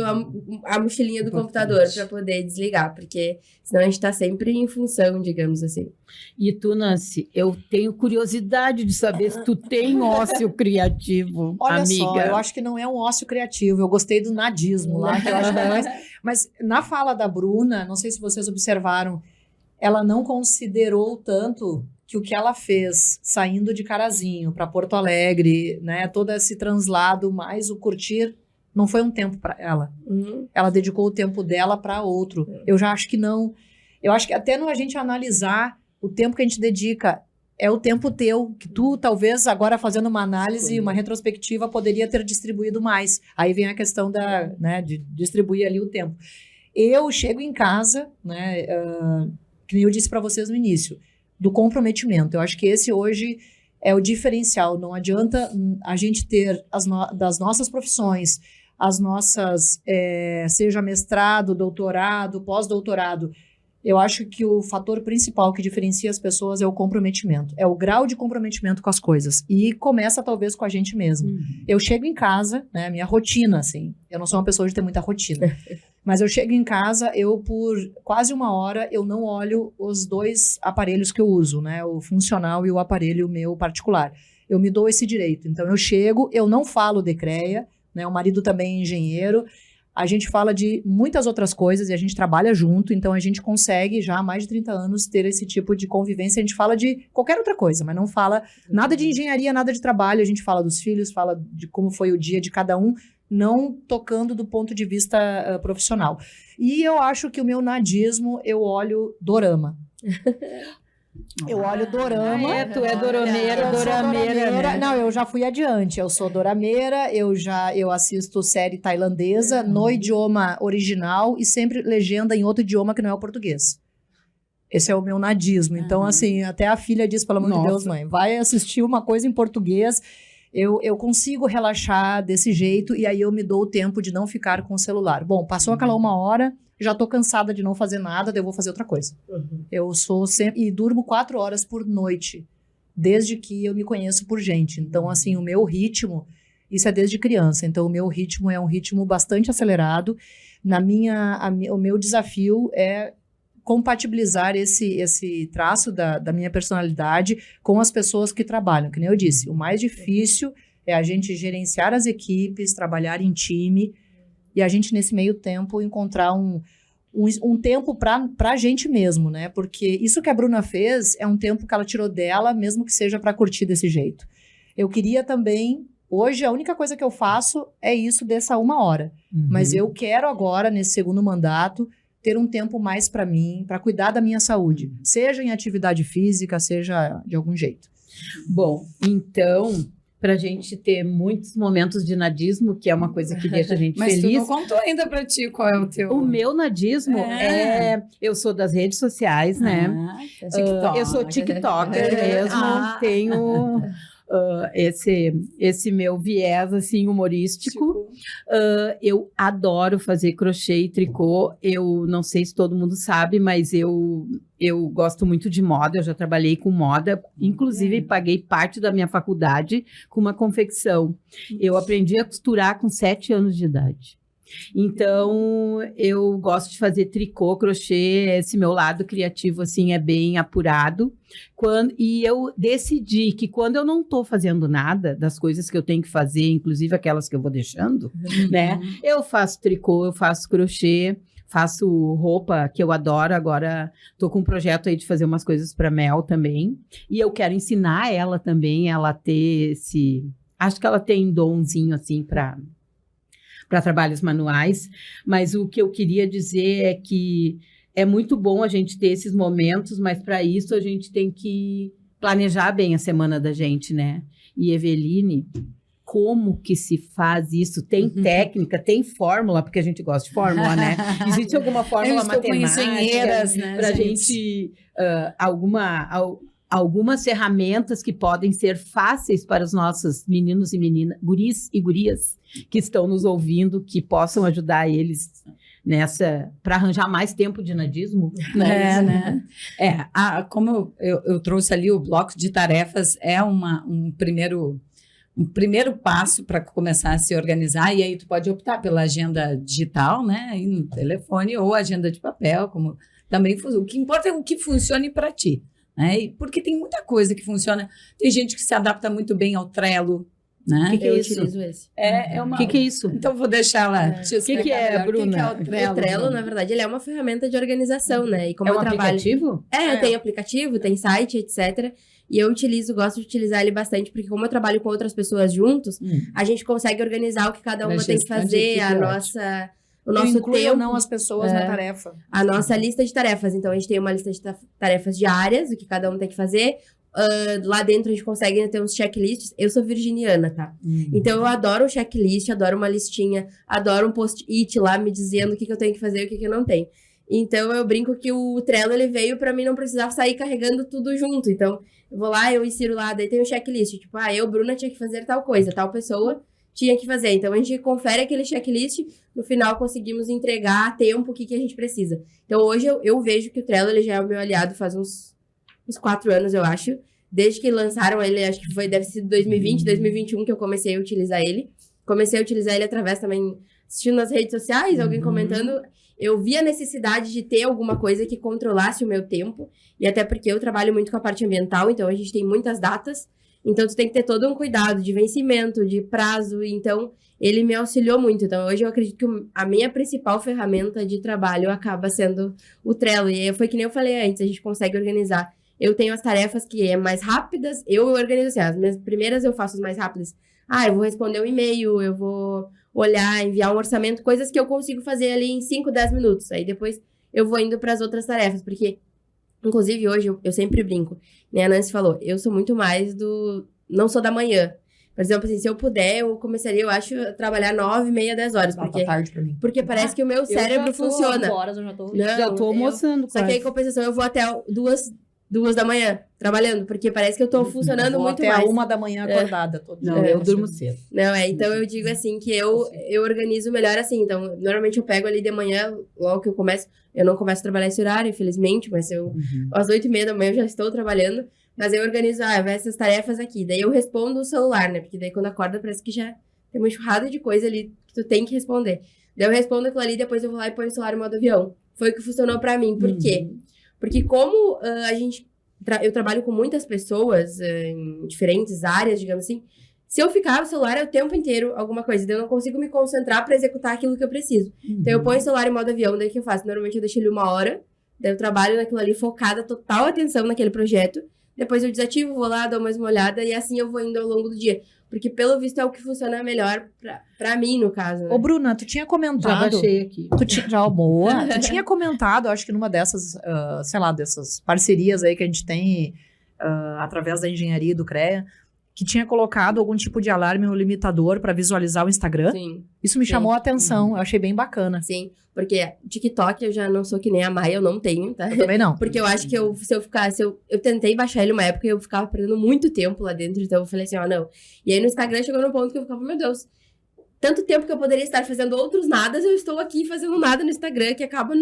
Speaker 3: a mochilinha do computador pra poder desligar, porque senão a gente tá sempre em função, digamos assim.
Speaker 2: E tu, Nancy, eu tenho curiosidade de saber se tu tem ócio criativo,
Speaker 1: Olha
Speaker 2: amiga.
Speaker 1: só, eu acho que não é um ócio criativo. Eu gostei do nadismo lá, que eu acho que é mais... Mas na fala da Bruna, não sei se vocês observaram, ela não considerou tanto que o que ela fez saindo de Carazinho para Porto Alegre, né, todo esse translado, mais o curtir, não foi um tempo para ela. Ela dedicou o tempo dela para outro. Eu já acho que não. Eu acho que até a gente analisar o tempo que a gente dedica é o tempo teu, que tu, talvez, agora fazendo uma análise, uma retrospectiva, poderia ter distribuído mais. Aí vem a questão né, de distribuir ali o tempo. Eu chego em casa, né, que nem eu disse para vocês no início, do comprometimento. Eu acho que esse hoje é o diferencial. Não adianta a gente ter das nossas profissões, as nossas, seja mestrado, doutorado, pós-doutorado. Eu acho que o fator principal que diferencia as pessoas é o comprometimento. É o grau de comprometimento com as coisas. E começa, talvez, com a gente mesmo. Eu chego em casa, né, minha rotina, assim. Eu não sou uma pessoa de ter muita rotina. Mas eu chego em casa, por quase 1 hora, eu não olho os 2 aparelhos que eu uso, né? O funcional e o aparelho meu particular. Eu me dou esse direito. Então, eu chego, eu não falo de CREA, né? O marido também é engenheiro. A gente fala de muitas outras coisas e a gente trabalha junto, então a gente consegue já há mais de 30 anos ter esse tipo de convivência. A gente fala de qualquer outra coisa, mas não fala nada de engenharia, nada de trabalho. A gente fala dos filhos, fala de como foi o dia de cada um, não tocando do ponto de vista profissional. E eu acho que o meu nadismo, eu olho dorama. Eu olho dorama.
Speaker 2: Tu é dorameira, né?
Speaker 1: Não, eu já fui adiante. Eu sou dorameira, eu assisto série tailandesa no idioma original e sempre legenda em outro idioma que não é o português. Esse é o meu nadismo. Então, assim, até a filha diz, pelo amor de Deus, mãe, vai assistir uma coisa em português. Eu consigo relaxar desse jeito e aí eu me dou o tempo de não ficar com o celular. Bom, passou aquela 1 hora, já tô cansada de não fazer nada, daí eu vou fazer outra coisa. Eu sou sempre... E durmo 4 horas por noite, desde que eu me conheço por gente. Então, assim, o meu ritmo, isso é desde criança. Então, o meu ritmo é um ritmo bastante acelerado. O meu desafio é compatibilizar esse traço da minha personalidade com as pessoas que trabalham. Que nem eu disse, o mais difícil é a gente gerenciar as equipes, trabalhar em time, e a gente, nesse meio tempo, encontrar um tempo para a gente mesmo, né? Porque isso que a Bruna fez é um tempo que ela tirou dela, mesmo que seja para curtir desse jeito. Eu queria também Hoje, a única coisa que eu faço é isso dessa 1 hora. Mas eu quero agora, nesse segundo mandato, ter um tempo mais para mim, para cuidar da minha saúde. Seja em atividade física, seja de algum jeito.
Speaker 2: Bom, então, para a gente ter muitos momentos de nadismo, que é uma coisa que deixa a gente
Speaker 4: Mas
Speaker 2: feliz.
Speaker 4: tu não contou ainda pra ti qual é o teu...
Speaker 2: O meu nadismo eu sou das redes sociais, né?
Speaker 4: TikTok.
Speaker 2: Eu sou TikToker mesmo, tenho esse meu viés assim humorístico. Eu adoro fazer crochê e tricô. Eu não sei se todo mundo sabe, mas eu gosto muito de moda. Eu já trabalhei com moda, inclusive paguei parte da minha faculdade com uma confecção. Eu aprendi a costurar com 7 anos de idade. Então, eu gosto de fazer tricô, crochê, esse meu lado criativo, assim, é bem apurado. E eu decidi que quando eu não estou fazendo nada das coisas que eu tenho que fazer, inclusive aquelas que eu vou deixando, né? Eu faço tricô, eu faço crochê, faço roupa, que eu adoro. Agora, estou com um projeto aí de fazer umas coisas para Mel também. E eu quero ensinar ela também, ela ter esse... Acho que ela tem donzinho, assim, para trabalhos manuais, mas o que eu queria dizer é que é muito bom a gente ter esses momentos, mas para isso a gente tem que planejar bem a semana da gente, né? E Eveline, como que se faz isso? Tem técnica, tem fórmula, porque a gente gosta de fórmula, né? Existe alguma fórmula matemática
Speaker 4: né,
Speaker 2: para a gente algumas ferramentas que podem ser fáceis para os nossos meninos e meninas, guris e gurias que estão nos ouvindo, que possam ajudar eles para arranjar mais tempo de nadismo.
Speaker 4: Né? Como eu trouxe ali o bloco de tarefas, é um primeiro passo para começar a se organizar, e aí tu pode optar pela agenda digital, né, aí no telefone, ou agenda de papel, como também o que importa é o que funcione para ti. Porque tem muita coisa que funciona. Tem gente que se adapta muito bem ao Trello, né?
Speaker 3: O que é isso? Eu utilizo esse.
Speaker 2: O que é isso?
Speaker 4: Então, vou deixar ela te explicar.
Speaker 2: O que é, Bruna?
Speaker 4: O que é o Trello?
Speaker 3: O Trello, na verdade, ele é uma ferramenta de organização, né? E como
Speaker 2: É um
Speaker 3: eu trabalho...
Speaker 2: aplicativo?
Speaker 3: Tem aplicativo, tem site, etc. E eu gosto de utilizar ele bastante, porque como eu trabalho com outras pessoas juntos, a gente consegue organizar o que cada uma tem que fazer, o nosso tempo.
Speaker 1: Ou não as pessoas na tarefa.
Speaker 3: A nossa lista de tarefas. Então, a gente tem uma lista de tarefas diárias, o que cada um tem que fazer. Lá dentro, a gente consegue ter uns checklists. Eu sou virginiana, tá? Então, eu adoro um checklist, adoro uma listinha, adoro um post-it lá me dizendo o que eu tenho que fazer e o que eu não tenho. Então, eu brinco que o Trello, ele veio pra mim não precisar sair carregando tudo junto. Então, eu vou lá, eu insiro lá, daí tem um checklist. Tipo, eu, Bruna, tinha que fazer tal coisa, tal pessoa tinha que fazer. Então, a gente confere aquele checklist, no final conseguimos entregar a tempo o que a gente precisa. Então, hoje eu vejo que o Trello, ele já é o meu aliado faz uns 4 anos, eu acho. Desde que lançaram ele, acho que deve ser 2020, 2021 que eu comecei a utilizar ele. Comecei a utilizar ele através também, assistindo nas redes sociais, alguém comentando. Eu vi a necessidade de ter alguma coisa que controlasse o meu tempo. E até porque eu trabalho muito com a parte ambiental, então a gente tem muitas datas. Então, tu tem que ter todo um cuidado de vencimento, de prazo. Então, ele me auxiliou muito. Então, hoje eu acredito que a minha principal ferramenta de trabalho acaba sendo o Trello. E foi que nem eu falei antes, a gente consegue organizar. Eu tenho as tarefas que é mais rápidas, eu organizo assim, as minhas primeiras eu faço as mais rápidas. Eu vou responder um e-mail, eu vou olhar, enviar um orçamento, coisas que eu consigo fazer ali em 5, 10 minutos. Aí depois eu vou indo para as outras tarefas, porque... Inclusive, hoje, eu sempre brinco, né? A Nancy falou, eu sou muito mais não sou da manhã. Por exemplo, assim, se eu puder, eu começaria, eu acho, a trabalhar 9, meia, 10 horas.
Speaker 1: Tá tarde pra mim.
Speaker 3: Porque parece que o meu cérebro funciona.
Speaker 1: 8 horas eu já tô...
Speaker 2: Já tô almoçando.
Speaker 3: Só que aí, em compensação, eu vou até 2 da manhã trabalhando, porque parece que eu tô funcionando muito
Speaker 1: até
Speaker 3: mais.
Speaker 1: Até 1 da manhã acordada todo dia.
Speaker 2: Não, eu durmo cedo.
Speaker 3: Então eu digo assim, que eu organizo melhor assim. Então, normalmente eu pego ali de manhã, logo que eu começo... Eu não começo a trabalhar esse horário, infelizmente, mas às 8h30 da manhã eu já estou trabalhando. Mas eu organizo, essas tarefas aqui. Daí eu respondo o celular, né? Porque daí quando acorda parece que já tem uma enxurrada de coisa ali que tu tem que responder. Daí eu respondo aquilo ali, depois eu vou lá e ponho o celular em modo avião. Foi o que funcionou pra mim. Por quê? Porque como eu trabalho com muitas pessoas em diferentes áreas, digamos assim, se eu ficar no celular o tempo inteiro, alguma coisa, daí eu não consigo me concentrar pra executar aquilo que eu preciso. Então eu ponho o celular em modo avião, daí o que eu faço? Normalmente eu deixo ele 1 hora, daí eu trabalho naquilo ali, focada, total atenção naquele projeto. Depois eu desativo, vou lá, dou mais uma olhada e assim eu vou indo ao longo do dia. porque pelo visto é o que funciona melhor pra mim, no caso, né?
Speaker 1: Ô, Bruna, tu tinha
Speaker 2: Já
Speaker 1: comentado...
Speaker 2: baixei aqui.
Speaker 1: Já, boa. Tu tinha comentado, acho que numa dessas, sei lá, dessas parcerias aí que a gente tem através da engenharia e do CREA, que tinha colocado algum tipo de alarme ou limitador para visualizar o Instagram.
Speaker 3: Sim,
Speaker 1: Isso me
Speaker 3: Sim.
Speaker 1: chamou a atenção, eu achei bem bacana.
Speaker 3: sim. Porque TikTok eu já não sou que nem a Maia, eu não tenho, tá?
Speaker 1: Eu também não.
Speaker 3: Porque eu acho que eu tentei baixar ele uma época e eu ficava perdendo muito tempo lá dentro, então eu falei assim, não. E aí no Instagram chegou num ponto que eu ficava, meu Deus, tanto tempo que eu poderia estar fazendo outros nadas, eu estou aqui fazendo nada no Instagram, que acaba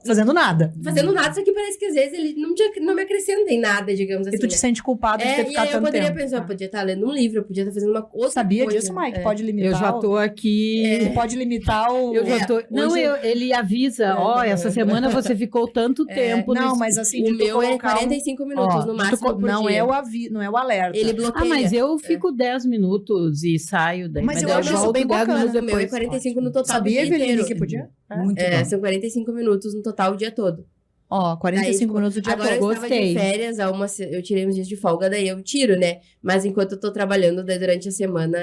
Speaker 1: Fazendo nada.
Speaker 3: fazendo nada, só que parece que às vezes ele não me acrescenta em nada, digamos assim.
Speaker 1: E tu te sente culpado de ter
Speaker 3: e
Speaker 1: ficado
Speaker 3: aí eu
Speaker 1: tanto
Speaker 3: poderia
Speaker 1: tempo.
Speaker 3: pensar, eu podia estar lendo um livro, eu podia estar fazendo uma outra
Speaker 1: Sabia
Speaker 3: coisa.
Speaker 1: disso, Mike? Pode limitar.
Speaker 2: Eu já tô aqui.
Speaker 1: Tu pode limitar o...
Speaker 2: Eu já tô. Não,
Speaker 3: hoje
Speaker 2: ele avisa, essa semana você ficou tanto tempo
Speaker 1: Não,
Speaker 2: nisso.
Speaker 1: mas assim,
Speaker 3: O
Speaker 1: de tu
Speaker 3: meu é
Speaker 1: colocar
Speaker 3: 45 minutos no máximo por
Speaker 1: não
Speaker 3: dia.
Speaker 1: não é o alerta.
Speaker 3: Ele bloqueia.
Speaker 2: mas eu fico 10 minutos e saio daí.
Speaker 1: Mas eu
Speaker 2: daí
Speaker 1: acho isso
Speaker 2: volto
Speaker 1: bem
Speaker 2: 10
Speaker 1: bacana.
Speaker 2: minutos
Speaker 3: O meu é
Speaker 2: depois.
Speaker 3: 45 no total
Speaker 1: Sabia,
Speaker 3: do dia
Speaker 1: Eveline,
Speaker 3: inteiro.
Speaker 1: que podia?
Speaker 4: Muito bom.
Speaker 3: São 45 minutos no total o dia todo.
Speaker 1: Ó, 45 minutos do dia
Speaker 3: Agora
Speaker 1: todo.
Speaker 3: eu estava de férias, eu tirei uns dias de folga, daí eu tiro, né? Mas enquanto eu tô trabalhando, daí durante a semana,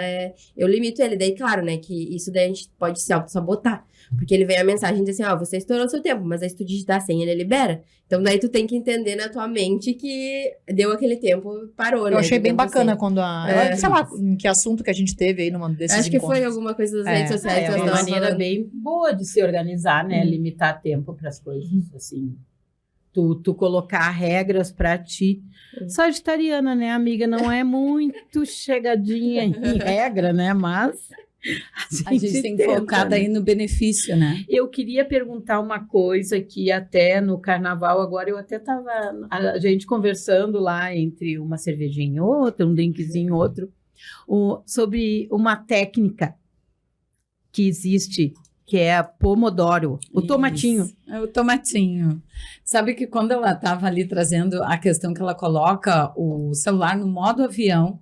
Speaker 3: eu limito ele. Daí, claro, né, que isso daí a gente pode se auto-sabotar. Porque ele vem a mensagem de assim, você estourou seu tempo, mas aí se tu digitar a senha, ele libera. Então daí tu tem que entender na tua mente que deu aquele tempo, parou, né?
Speaker 1: Eu achei bem
Speaker 3: digamos
Speaker 1: bacana
Speaker 3: assim.
Speaker 1: quando sei lá, em que assunto que a gente teve aí numa desses
Speaker 3: Acho que
Speaker 1: encontros.
Speaker 3: foi alguma coisa das redes sociais que
Speaker 2: É
Speaker 3: nós
Speaker 2: uma
Speaker 3: tava
Speaker 2: maneira
Speaker 3: falando.
Speaker 2: bem boa de se organizar, né? Limitar tempo para as coisas, assim. Tu colocar regras para ti. Sagitariana, né, amiga? Não é muito chegadinha em regra, né? Mas
Speaker 4: A gente tem
Speaker 2: tenta,
Speaker 4: focado
Speaker 2: né?
Speaker 4: aí no benefício, né?
Speaker 2: Eu queria perguntar uma coisa que até no carnaval, agora eu até estava a gente conversando lá entre uma cervejinha e outra, um drinkzinho e outro, sobre uma técnica que existe, que é a Pomodoro, o tomatinho.
Speaker 4: Isso. É o tomatinho. Sabe que quando ela estava ali trazendo a questão que ela coloca o celular no modo avião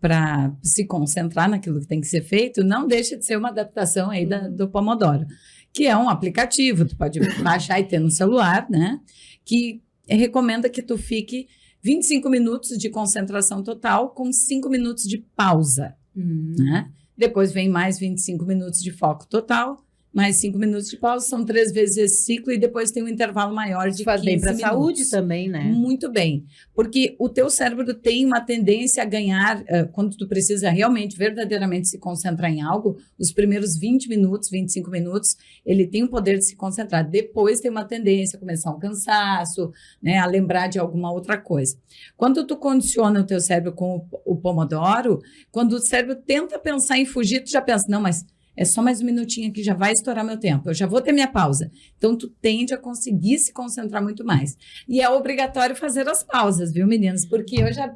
Speaker 4: para se concentrar naquilo que tem que ser feito, não deixa de ser uma adaptação aí do Pomodoro, que é um aplicativo, tu pode baixar e ter no celular, né? Que recomenda que tu fique 25 minutos de concentração total com 5 minutos de pausa, né? Depois vem mais 25 minutos de foco total, mais 5 minutos de pausa, são 3 vezes esse ciclo e depois tem um intervalo maior de 15
Speaker 2: Faz bem para a
Speaker 4: minutos.
Speaker 2: saúde também, né?
Speaker 4: Muito bem, porque o teu cérebro tem uma tendência a ganhar, quando tu precisa realmente, verdadeiramente se concentrar em algo, os primeiros 20 minutos, 25 minutos, ele tem o poder de se concentrar. Depois tem uma tendência a começar um cansaço, né, a lembrar de alguma outra coisa. Quando tu condiciona o teu cérebro com o Pomodoro, quando o cérebro tenta pensar em fugir, tu já pensa, não, mas é só mais um minutinho aqui, já vai estourar meu tempo, eu já vou ter minha pausa. Então, tu tende a conseguir se concentrar muito mais. E é obrigatório fazer as pausas, viu, meninas? Porque eu já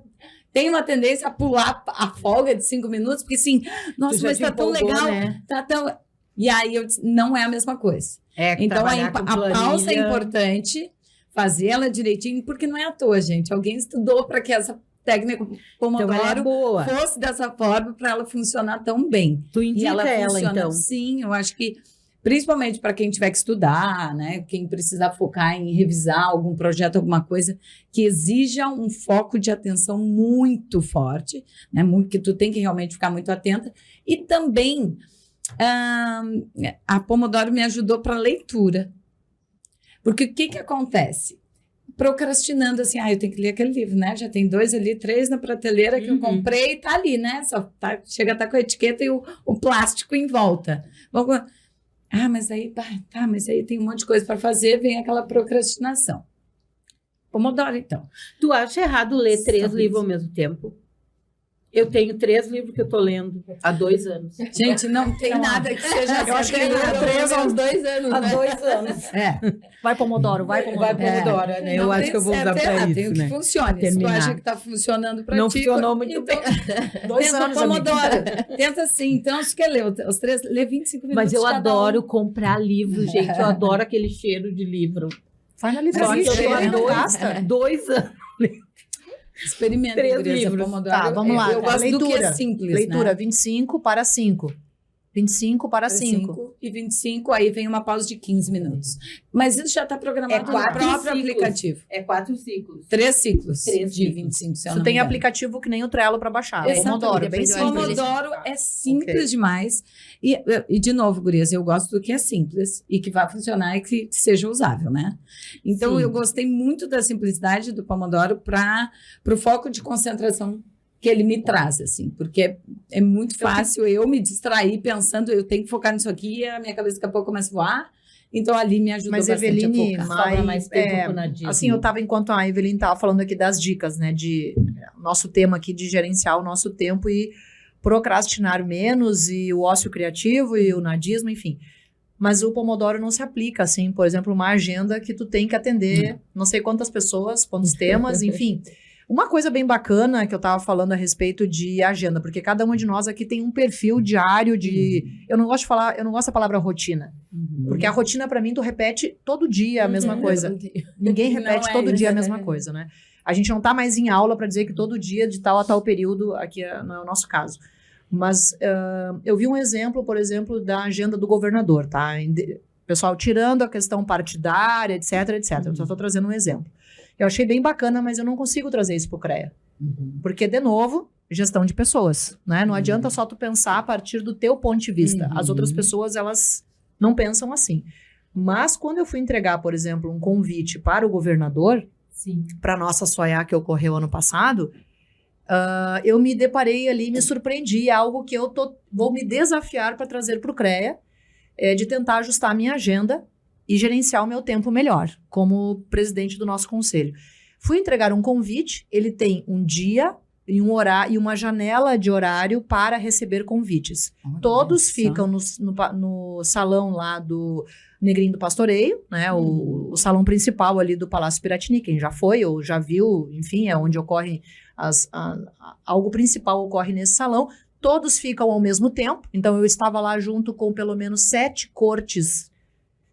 Speaker 4: tenho uma tendência a pular a folga de 5 minutos, porque assim, nossa, mas tá tão legal,
Speaker 2: né?
Speaker 4: tá tão... E aí, não é a mesma coisa. Então, a pausa é importante, fazer ela direitinho, porque não é à toa, gente. Alguém estudou para que essa técnica Pomodoro
Speaker 2: então ela é boa.
Speaker 4: fosse dessa forma para ela funcionar tão bem.
Speaker 2: Tu indica
Speaker 4: E ela
Speaker 2: ela,
Speaker 4: funciona,
Speaker 2: então.
Speaker 4: sim, eu acho que principalmente para quem tiver que estudar, né, quem precisar focar em revisar algum projeto, alguma coisa que exija um foco de atenção muito forte, né, que tu tem que realmente ficar muito atenta. E também a Pomodoro me ajudou para leitura. Porque o que acontece? Procrastinando assim, eu tenho que ler aquele livro, né? Já tem 2 ali, 3 na prateleira que eu comprei e tá ali, né? Só chega a estar com a etiqueta e o plástico em volta. Mas aí, mas aí tem um monte de coisa para fazer, vem aquela procrastinação. Pomodoro, então.
Speaker 2: Tu acha errado ler 3 livros ao mesmo tempo? Eu tenho 3 livros que eu tô lendo há 2 anos.
Speaker 4: Gente, não tem nada que seja...
Speaker 1: Eu acho que ele leu 3
Speaker 3: há uns 2 anos,
Speaker 2: Há
Speaker 3: né?
Speaker 2: 2 anos.
Speaker 1: Vai Pomodoro, vai Pomodoro.
Speaker 2: Vai Pomodoro, né? Eu
Speaker 4: Não
Speaker 2: acho
Speaker 4: tem
Speaker 2: que eu vou usar
Speaker 4: certo e
Speaker 2: para
Speaker 4: errado,
Speaker 2: isso,
Speaker 4: tem o
Speaker 2: né?
Speaker 4: que funcione. Se tu
Speaker 2: Terminar.
Speaker 4: acha que tá funcionando para ti...
Speaker 2: Não funcionou muito
Speaker 4: então,
Speaker 2: bem.
Speaker 1: 2
Speaker 4: tenta
Speaker 1: anos,
Speaker 4: o Pomodoro. Tenta sim. Então, se quer ler os 3, lê 25 minutos
Speaker 2: Mas eu
Speaker 4: cada
Speaker 2: adoro comprar livro, gente. Eu adoro aquele cheiro de livro.
Speaker 1: Vai na
Speaker 2: Só
Speaker 1: livraria,
Speaker 2: que eu tô
Speaker 1: chega
Speaker 2: há
Speaker 1: e não gasta.
Speaker 2: 2 anos.
Speaker 4: Experimenta,
Speaker 2: 3
Speaker 4: Igreja
Speaker 2: livros.
Speaker 4: Pomodoro.
Speaker 1: Tá, vamos lá.
Speaker 4: Eu gosto do que
Speaker 1: Leitura.
Speaker 4: é simples,
Speaker 1: Leitura,
Speaker 4: né?
Speaker 1: 25 para 5. 25 para 5.
Speaker 4: E 25, aí vem uma pausa de 15 minutos. Mas isso já está programado no
Speaker 2: 4
Speaker 4: próprio
Speaker 2: ciclos.
Speaker 4: aplicativo.
Speaker 2: É 4 ciclos.
Speaker 4: 3 ciclos
Speaker 2: 3
Speaker 4: de
Speaker 2: ciclos.
Speaker 4: 25, se eu
Speaker 1: Isso
Speaker 4: não
Speaker 1: tem
Speaker 4: me engano.
Speaker 1: aplicativo que nem o Trello para baixar.
Speaker 4: Exatamente,
Speaker 1: Pomodoro, bem
Speaker 3: depende de
Speaker 1: simples.
Speaker 3: onde
Speaker 4: Pomodoro é simples
Speaker 1: Ok.
Speaker 4: demais. E, de novo, gurias, eu gosto do que é simples e que vai funcionar e que seja usável, né? Então,
Speaker 2: Sim.
Speaker 4: eu gostei muito da simplicidade do Pomodoro para o foco de concentração que ele me traz, assim, porque é muito fácil eu me distrair pensando, eu tenho que focar nisso aqui e a minha cabeça daqui a pouco começa a voar. Então, ali me ajudou
Speaker 1: Mas,
Speaker 4: bastante
Speaker 1: Eveline,
Speaker 4: a focar.
Speaker 2: Sobra mais tempo pro nadismo.
Speaker 1: assim, eu tava, enquanto a Eveline tava falando aqui das dicas, né, de nosso tema aqui de gerenciar o nosso tempo e procrastinar menos, e o ócio criativo e o nadismo, enfim. Mas o Pomodoro não se aplica, assim, por exemplo, uma agenda que tu tem que atender não sei quantas pessoas, quantos temas, enfim. Uma coisa bem bacana que eu tava falando a respeito de agenda, porque cada uma de nós aqui tem um perfil diário de... Eu não gosto da palavra rotina, porque a rotina pra mim tu repete todo dia a mesma coisa. Ninguém
Speaker 4: Não
Speaker 1: repete
Speaker 4: é
Speaker 1: todo
Speaker 4: isso.
Speaker 1: dia a mesma coisa, né? A gente não tá mais em aula para dizer que todo dia de tal a tal período, aqui não é o nosso caso. Mas eu vi um exemplo, por exemplo, da agenda do governador, tá? Pessoal, tirando a questão partidária, etc, etc. Eu só estou trazendo um exemplo. Eu achei bem bacana, mas eu não consigo trazer isso pro CREA. Porque, de novo, gestão de pessoas, né? Não adianta só tu pensar a partir do teu ponto de vista. As outras pessoas, elas não pensam assim. Mas, quando eu fui entregar, por exemplo, um convite para o governador,
Speaker 2: Sim.
Speaker 1: para a nossa SOIA que ocorreu ano passado, eu me deparei ali, me surpreendi, algo que vou me desafiar para trazer para o CREA, de tentar ajustar a minha agenda e gerenciar o meu tempo melhor, como presidente do nosso conselho. Fui entregar um convite, ele tem um dia e um horário e uma janela de horário para receber convites. Todos ficam no salão lá do Negrinho do Pastoreio, né? O salão principal ali do Palácio Piratini. Quem já foi ou já viu, enfim, é onde ocorre algo principal ocorre nesse salão. Todos ficam ao mesmo tempo. Então, eu estava lá junto com pelo menos 7 cortes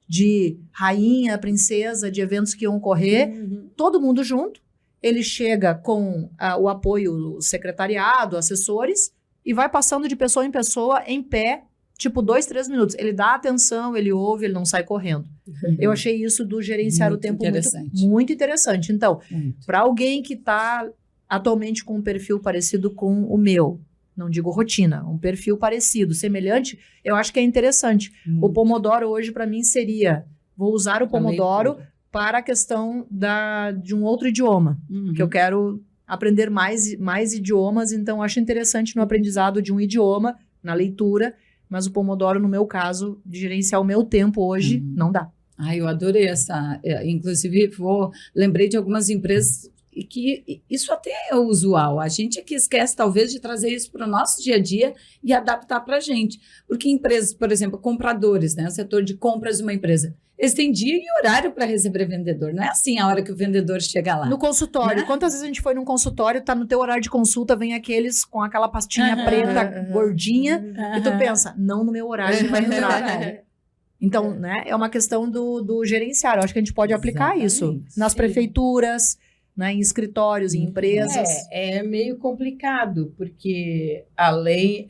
Speaker 1: de rainha, princesa, de eventos que iam ocorrer. Todo mundo junto. Ele chega com o apoio, o secretariado, assessores, e vai passando de pessoa em pessoa, em pé, tipo 2, 3 minutos. Ele dá atenção, ele ouve, ele não sai correndo. Eu achei isso do gerenciar
Speaker 4: Muito
Speaker 1: o tempo
Speaker 4: interessante.
Speaker 1: muito interessante. Então, para alguém que está atualmente com um perfil parecido com o meu, não digo rotina, um perfil parecido, semelhante, eu acho que é interessante. O Pomodoro hoje, para mim, seria... Vou usar o Pomodoro para a questão de um outro idioma, que eu quero aprender mais idiomas, então acho interessante no aprendizado de um idioma, na leitura, mas o Pomodoro, no meu caso, de gerenciar o meu tempo hoje, não dá.
Speaker 4: Eu adorei essa. Inclusive, lembrei de algumas empresas e que isso até é usual. A gente aqui esquece, talvez, de trazer isso para o nosso dia a dia e adaptar para a gente. Porque empresas, por exemplo, compradores, né? O setor de compras de uma empresa, eles têm dia e horário para receber vendedor. Não é assim a hora que o vendedor chega lá.
Speaker 1: No consultório, quantas vezes a gente foi num consultório, tá no teu horário de consulta, vem aqueles com aquela pastinha preta, gordinha, e tu pensa, não no meu horário, ele vai entrar. Então, né, é uma questão do gerenciar. Eu acho que a gente pode aplicar isso nas prefeituras, né, em escritórios, em empresas.
Speaker 2: É meio complicado, porque a lei,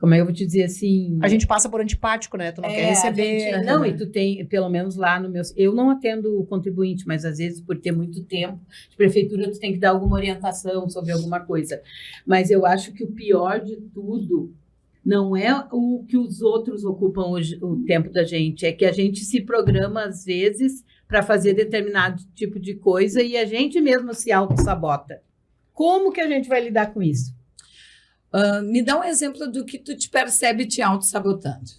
Speaker 2: como eu vou te dizer assim...
Speaker 1: A gente passa por antipático, né? Tu não quer receber...
Speaker 2: Não, e tu tem, pelo menos lá no meu... Eu não atendo o contribuinte, mas às vezes, por ter muito tempo de prefeitura, tu tem que dar alguma orientação sobre alguma coisa. Mas eu acho que o pior de tudo não é o que os outros ocupam hoje, o tempo da gente, é que a gente se programa, às vezes, para fazer determinado tipo de coisa e a gente mesmo se auto-sabota. Como que a gente vai lidar com isso?
Speaker 4: Me dá um exemplo do que tu te percebe te auto-sabotando.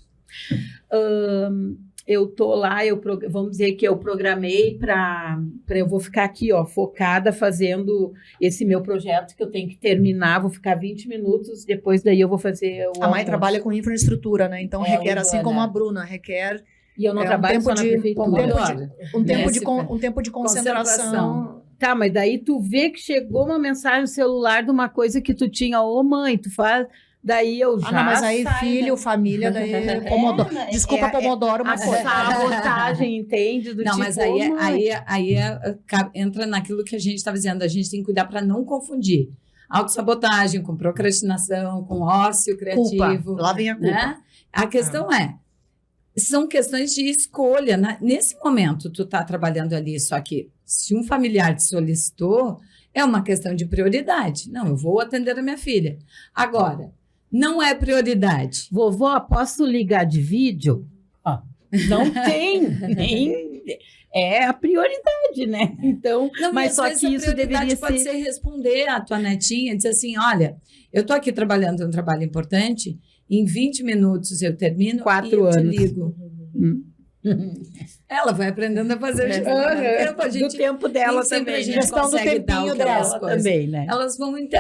Speaker 2: Eu tô lá, vamos dizer que eu programei para eu vou ficar aqui, focada fazendo esse meu projeto que eu tenho que terminar, vou ficar 20 minutos, depois daí eu vou fazer o
Speaker 1: A Mai trabalha com infraestrutura, né? Então requer, assim como a Bruna, requer...
Speaker 2: E eu não trabalho só na prefeitura.
Speaker 1: Um tempo de concentração.
Speaker 2: Tá, mas daí tu vê que chegou uma mensagem no celular de uma coisa que tu tinha, mãe, tu faz... Daí eu já
Speaker 1: não, mas aí filho, família, daí Pomodoro. Desculpa, Pomodoro, mas foi.
Speaker 2: Sabotagem, entende?
Speaker 4: Não, mas aí entra naquilo que a gente estava dizendo. A gente tem que cuidar para não confundir autossabotagem, com procrastinação, com ócio criativo.
Speaker 1: Culpa. Lá vem a culpa.
Speaker 4: Né? A questão são questões de escolha. Nesse momento, tu está trabalhando ali, só que se um familiar te solicitou, é uma questão de prioridade. Não, eu vou atender a minha filha. Agora, não é prioridade.
Speaker 2: Vovó, posso ligar de vídeo? Não tem, nem... É a prioridade, né? Então,
Speaker 4: não,
Speaker 2: mas só que isso deveria
Speaker 4: pode ser responder à tua netinha, dizer assim, olha, eu estou aqui trabalhando um trabalho importante, em 20 minutos eu termino
Speaker 2: 4
Speaker 4: e eu
Speaker 2: anos.
Speaker 4: te ligo. Ela vai aprendendo a fazer
Speaker 2: do tempo dela também.
Speaker 4: A gente
Speaker 1: Gestão do
Speaker 4: consegue dar
Speaker 1: tempinho
Speaker 4: o que elas
Speaker 1: dela
Speaker 4: coisas.
Speaker 2: também, né?
Speaker 4: Elas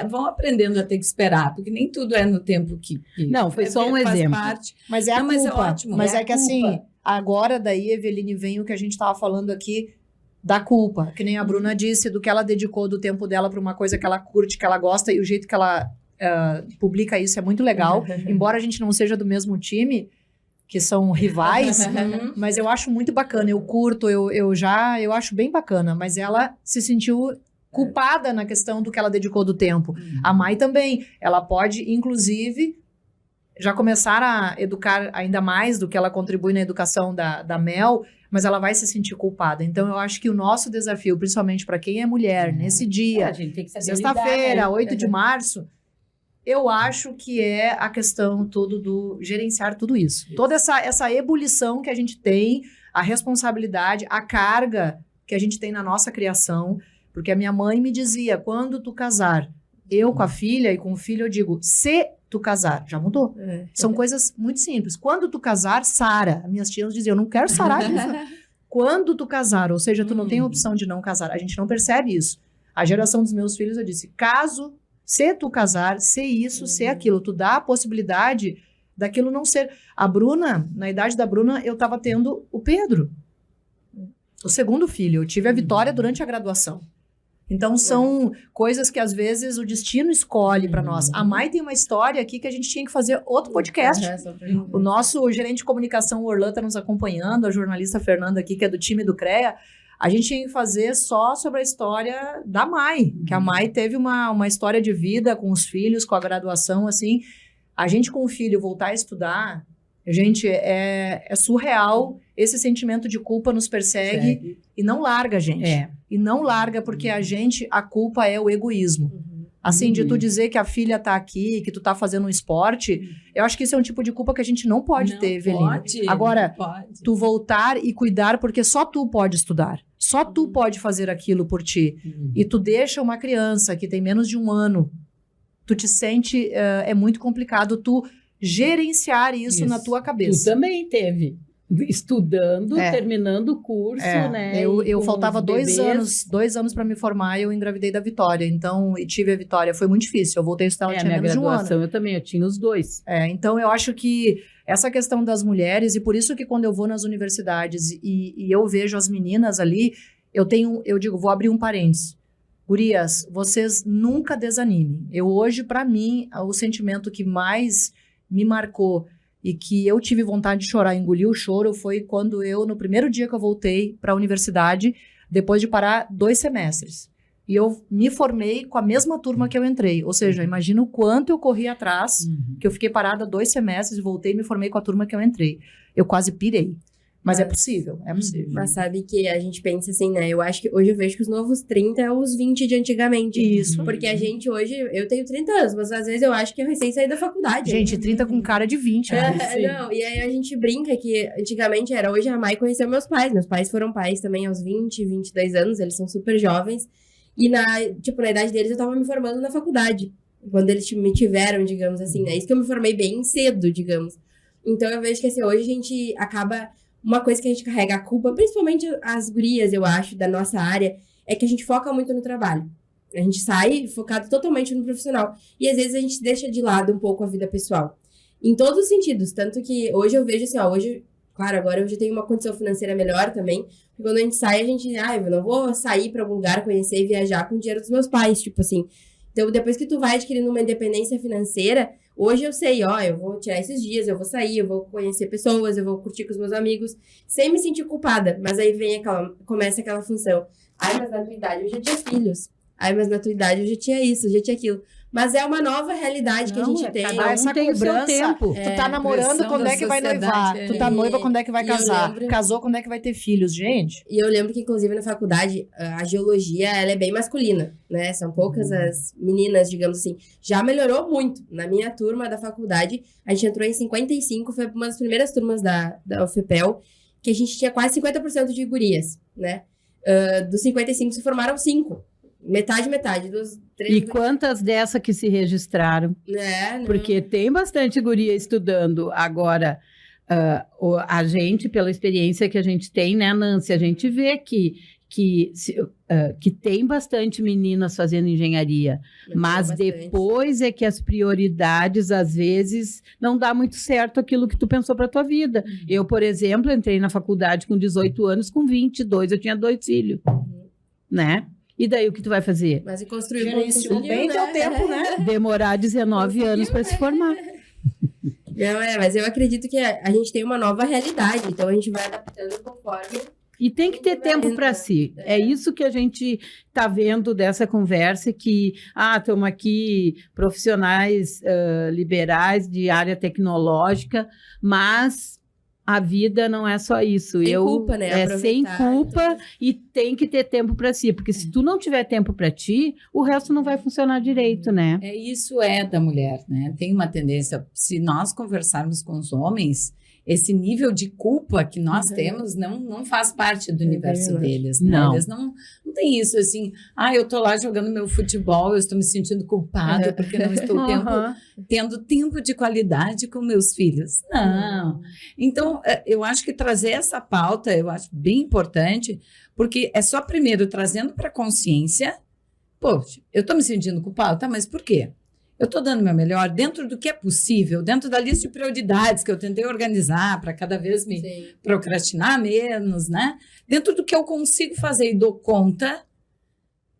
Speaker 4: vão aprendendo a ter que esperar, porque nem tudo é no tempo que
Speaker 2: Não, foi só um
Speaker 4: faz
Speaker 2: exemplo.
Speaker 4: parte.
Speaker 1: Mas é a
Speaker 4: Não,
Speaker 1: culpa.
Speaker 4: mas é ótimo.
Speaker 1: Mas
Speaker 4: É
Speaker 1: é,
Speaker 4: a
Speaker 1: que
Speaker 4: culpa.
Speaker 1: assim, agora daí, Eveline, vem o que a gente estava falando aqui da culpa. Que nem a Bruna disse, do que ela dedicou do tempo dela para uma coisa que ela curte, que ela gosta, e o jeito que ela publica isso é muito legal. Embora a gente não seja do mesmo time, que são rivais, mas eu acho muito bacana. Eu curto, eu acho bem bacana. Mas ela se sentiu culpada na questão do que ela dedicou do tempo. A Mai também. Ela pode, inclusive, já começar a educar ainda mais do que ela contribui na educação da Mel, mas ela vai se sentir culpada. Então, eu acho que o nosso desafio, principalmente para quem é mulher, nesse dia,
Speaker 2: A gente tem que saber
Speaker 1: sexta-feira,
Speaker 2: lidar, né?
Speaker 1: 8 de março, eu acho que é a questão toda do gerenciar tudo isso. Toda essa ebulição que a gente tem, a responsabilidade, a carga que a gente tem na nossa criação, porque a minha mãe me dizia, quando tu casar, eu com a filha e com o filho, eu digo, se tu casar, já mudou. São coisas muito simples. Quando tu casar, sara. Minhas tias diziam, eu não quero sarar disso. Quando tu casar, ou seja, tu não tem a opção de não casar. A gente não percebe isso. A geração dos meus filhos, eu disse, caso, se tu casar, se isso, se aquilo. Tu dá a possibilidade daquilo não ser. A Bruna, na idade da Bruna, eu tava tendo o Pedro. O segundo filho. Eu tive a Vitória durante a graduação. Então, são coisas que, às vezes, o destino escolhe para nós. A Mai tem uma história aqui que a gente tinha que fazer outro podcast. O nosso gerente de comunicação, o Orlan, está nos acompanhando, a jornalista Fernanda aqui, que é do time do CREA. A gente tinha que fazer só sobre a história da Mai, que a Mai teve uma história de vida com os filhos, com a graduação, assim. A gente com o filho voltar a estudar, gente, é surreal. Esse sentimento de culpa nos persegue e não larga, gente. E não larga porque a culpa é o egoísmo. Assim, de tu dizer que a filha tá aqui, que tu tá fazendo um esporte, eu acho que isso é um tipo de culpa que a gente não pode ter, Eveline. Agora, tu voltar e cuidar porque só tu pode estudar. Só tu pode fazer aquilo por ti. E tu deixa uma criança que tem menos de 1 ano, tu te sente, é muito complicado tu gerenciar isso na tua cabeça.
Speaker 2: Tu também teve. Estudando, terminando o curso, né?
Speaker 1: Eu faltava 2 anos para me formar e eu engravidei da Vitória. Então, e tive a Vitória. Foi muito difícil. Eu voltei a estudar, ela tinha menos de 1 ano.
Speaker 2: Eu também, eu tinha os 2.
Speaker 1: Então, eu acho que essa questão das mulheres, e por isso que quando eu vou nas universidades e eu vejo as meninas ali, eu digo, vou abrir um parênteses. Gurias, vocês nunca desanimem. Hoje, para mim, o sentimento que mais me marcou e que eu tive vontade de chorar, engolir o choro, foi quando no primeiro dia que eu voltei para a universidade, depois de parar 2 semestres. E eu me formei com a mesma turma que eu entrei. Ou seja, imagina o quanto eu corri atrás, que eu fiquei parada 2 semestres e voltei e me formei com a turma que eu entrei. Eu quase pirei. Mas é possível, é possível.
Speaker 3: Mas sabe que a gente pensa assim, né? Eu acho que hoje eu vejo que os novos 30 é os 20 de antigamente.
Speaker 1: Isso.
Speaker 3: Porque a gente hoje, eu tenho 30 anos, mas às vezes eu acho que eu recém saí da faculdade.
Speaker 1: Gente, 30 com cara de 20.
Speaker 3: Não, e aí a gente brinca que antigamente era, hoje a Mai conheceu meus pais. Meus pais foram pais também aos 20, 22 anos, eles são super jovens. E na idade deles eu tava me formando na faculdade. Quando eles me tiveram, digamos assim, né? Isso que eu me formei bem cedo, digamos. Então eu vejo que assim, hoje a gente acaba... Uma coisa que a gente carrega a culpa, principalmente as gurias, eu acho, da nossa área, é que a gente foca muito no trabalho. A gente sai focado totalmente no profissional. E às vezes a gente deixa de lado um pouco a vida pessoal. Em todos os sentidos. Tanto que hoje eu vejo assim, hoje, claro, agora eu já tenho uma condição financeira melhor também. Porque quando a gente sai, a gente, eu não vou sair pra algum lugar, conhecer e viajar com o dinheiro dos meus pais, tipo assim. Então, depois que tu vai adquirindo uma independência financeira, hoje eu sei, eu vou tirar esses dias, eu vou sair, eu vou conhecer pessoas, eu vou curtir com os meus amigos, sem me sentir culpada. Mas aí começa aquela função. Mas na tua idade eu já tinha filhos. Mas na tua idade eu já tinha isso, eu já tinha aquilo. Mas é uma nova realidade que a gente tem.
Speaker 2: cada um
Speaker 1: essa
Speaker 2: tem o seu
Speaker 1: cobrança.
Speaker 2: tempo.
Speaker 1: Tu tá namorando,
Speaker 4: pressão
Speaker 1: quando
Speaker 4: da
Speaker 1: é que vai
Speaker 4: sociedade,
Speaker 1: noivar? Tu tá noiva, quando é que vai
Speaker 3: E eu
Speaker 1: casar?
Speaker 3: lembro-
Speaker 1: Casou, quando é que vai ter filhos? Gente,
Speaker 3: E eu lembro que, inclusive, na faculdade, a geologia, ela é bem masculina, né? São poucas as meninas, digamos assim. Já melhorou muito. Na minha turma da faculdade, a gente entrou em 55, foi uma das primeiras turmas da UFPEL, que a gente tinha quase 50% de gurias, né? Dos 55 se formaram 5. Metade dos 3
Speaker 2: E quantas dessas que se registraram?
Speaker 3: né?
Speaker 2: Porque tem bastante guria estudando. Agora, a gente, pela experiência que a gente tem, né, Nancy, a gente vê que tem bastante meninas fazendo engenharia, mas depois é que as prioridades, às vezes, não dá muito certo aquilo que tu pensou para tua vida. Eu, por exemplo, entrei na faculdade com 18 anos, com 22, eu tinha 2 filhos, né? E daí o que tu vai fazer?
Speaker 3: Mas e construir
Speaker 1: gerenciou bem teu tempo, né?
Speaker 2: Demorar 19 anos para se formar.
Speaker 3: Não, mas eu acredito que a gente tem uma nova realidade, então a gente vai adaptando conforme.
Speaker 2: E tem que ter tempo para si. É isso que a gente está vendo dessa conversa, que estamos aqui profissionais liberais de área tecnológica, mas a vida não é só isso.
Speaker 3: Sem culpa, né?
Speaker 2: É sem
Speaker 3: Aproveitar,
Speaker 2: culpa
Speaker 3: então.
Speaker 2: e tem que ter tempo para si, porque se tu não tiver tempo para ti, o resto não vai funcionar direito, né?
Speaker 4: Isso é da mulher, né? Tem uma tendência, se nós conversarmos com os homens, esse nível de culpa que nós temos não faz parte do universo deles, né?
Speaker 2: Não.
Speaker 4: Eles não têm isso assim, eu tô lá jogando meu futebol, eu estou me sentindo culpada porque não estou tendo tempo de qualidade com meus filhos. Não. Então, eu acho que trazer essa pauta, eu acho bem importante, porque é só primeiro trazendo para a consciência, poxa, eu estou me sentindo culpada, tá, mas por quê? Eu estou dando o meu melhor dentro do que é possível, dentro da lista de prioridades que eu tentei organizar para cada vez me procrastinar menos, né? Dentro do que eu consigo fazer e dou conta,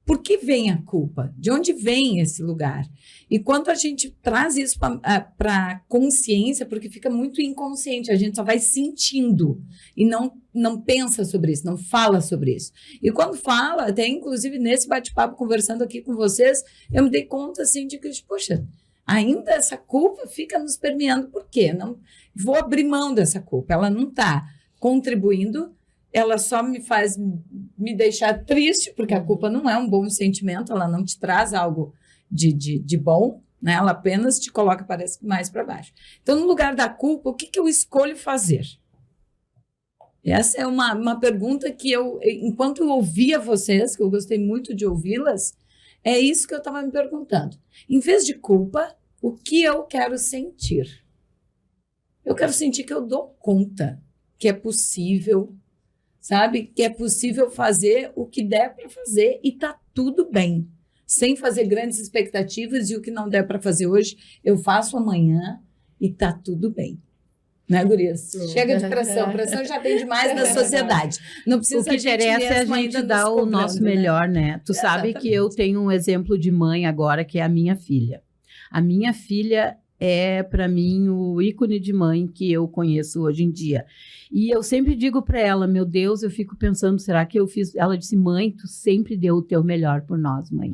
Speaker 4: por que vem a culpa? De onde vem esse lugar? E quando a gente traz isso para a consciência, porque fica muito inconsciente, a gente só vai sentindo e não pensa sobre isso, não fala sobre isso. E quando fala, até inclusive nesse bate-papo, conversando aqui com vocês, eu me dei conta assim de que, poxa, ainda essa culpa fica nos permeando. Por quê? Não vou abrir mão dessa culpa, ela não está contribuindo, ela só me faz me deixar triste, porque a culpa não é um bom sentimento, ela não te traz algo de bom, né? Ela apenas te coloca, parece que mais para baixo. Então, no lugar da culpa, o que eu escolho fazer? Essa é uma pergunta que enquanto eu ouvia vocês, que eu gostei muito de ouvi-las, é isso que eu estava me perguntando. Em vez de culpa, o que eu quero sentir? Eu quero sentir que eu dou conta, que é possível, sabe? Que é possível fazer o que der para fazer e tá tudo bem. Sem fazer grandes expectativas e o que não der para fazer hoje, eu faço amanhã e tá tudo bem. Né, gurias? Chega de pressão. Pressão já tem demais na sociedade. Não precisa
Speaker 2: O que interessa é a gente dar o nosso melhor, né? Tu sabe que eu tenho um exemplo de mãe agora, que é a minha filha. A minha filha é, para mim, o ícone de mãe que eu conheço hoje em dia. E eu sempre digo para ela, meu Deus, eu fico pensando, será que eu fiz... Ela disse, mãe, tu sempre deu o teu melhor por nós, mãe.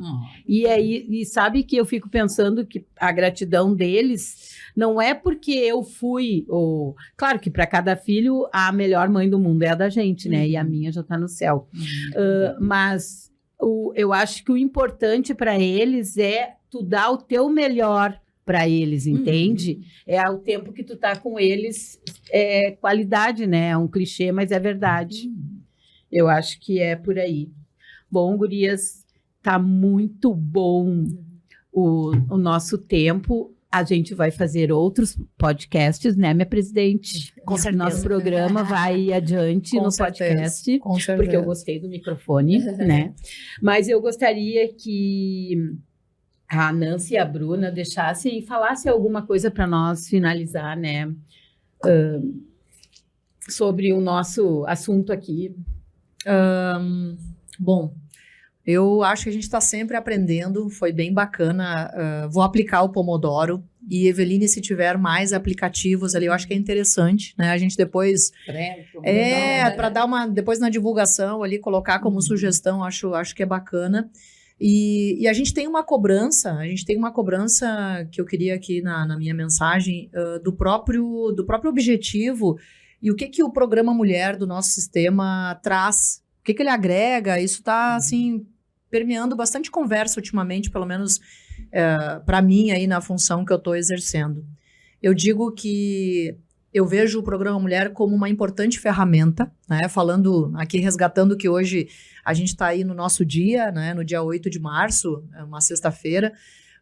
Speaker 2: E sabe que eu fico pensando que a gratidão deles não é porque eu fui... Claro que para cada filho, a melhor mãe do mundo é a da gente, né? E a minha já está no céu. Mas eu acho que o importante para eles é tu dar o teu melhor para eles, entende? É o tempo que tu tá com eles, é qualidade, né? É um clichê, mas é verdade. Eu acho que é por aí. Bom, gurias, tá muito bom o nosso tempo. A gente vai fazer outros podcasts, né, minha presidente?
Speaker 1: Com certeza.
Speaker 2: Nosso programa vai adiante
Speaker 1: Com
Speaker 2: no
Speaker 1: certeza.
Speaker 2: podcast.
Speaker 1: Com certeza.
Speaker 2: Porque eu gostei do microfone, né? Mas eu gostaria que a Nancy e a Bruna deixassem e falassem alguma coisa para nós finalizar, né? Sobre o nosso assunto aqui.
Speaker 1: Bom, eu acho que a gente está sempre aprendendo, foi bem bacana. Vou aplicar o Pomodoro. E, Eveline, se tiver mais aplicativos ali, eu acho que é interessante, né? A gente depois... para dar depois na divulgação ali, colocar como sugestão, acho que é bacana. E a gente tem uma cobrança, que eu queria aqui na minha mensagem, do próprio objetivo e o que o Programa Mulher do nosso sistema traz, o que ele agrega. Isso está, assim, permeando bastante conversa ultimamente, pelo menos para mim aí na função que eu estou exercendo. Eu digo que eu vejo o Programa Mulher como uma importante ferramenta, né? Falando aqui, resgatando que hoje a gente está aí no nosso dia, né? No dia 8 de março, é uma sexta-feira,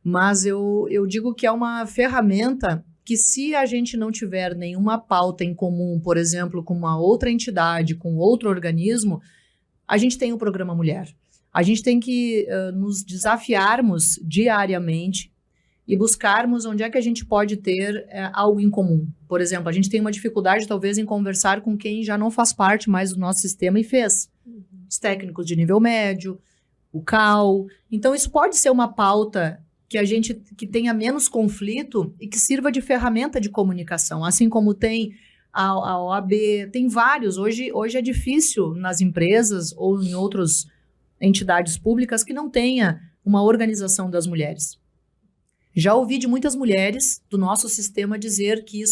Speaker 1: mas eu digo que é uma ferramenta que, se a gente não tiver nenhuma pauta em comum, por exemplo, com uma outra entidade, com outro organismo, a gente tem o Programa Mulher. A gente tem que nos desafiarmos diariamente e buscarmos onde é que a gente pode ter algo em comum. Por exemplo, a gente tem uma dificuldade, talvez, em conversar com quem já não faz parte mais do nosso sistema e fez. Os técnicos de nível médio, o CAL. Então, isso pode ser uma pauta que tenha menos conflito e que sirva de ferramenta de comunicação. Assim como tem a OAB, tem vários. Hoje é difícil nas empresas ou em outras entidades públicas que não tenha uma organização das mulheres. Já ouvi de muitas mulheres do nosso sistema dizer que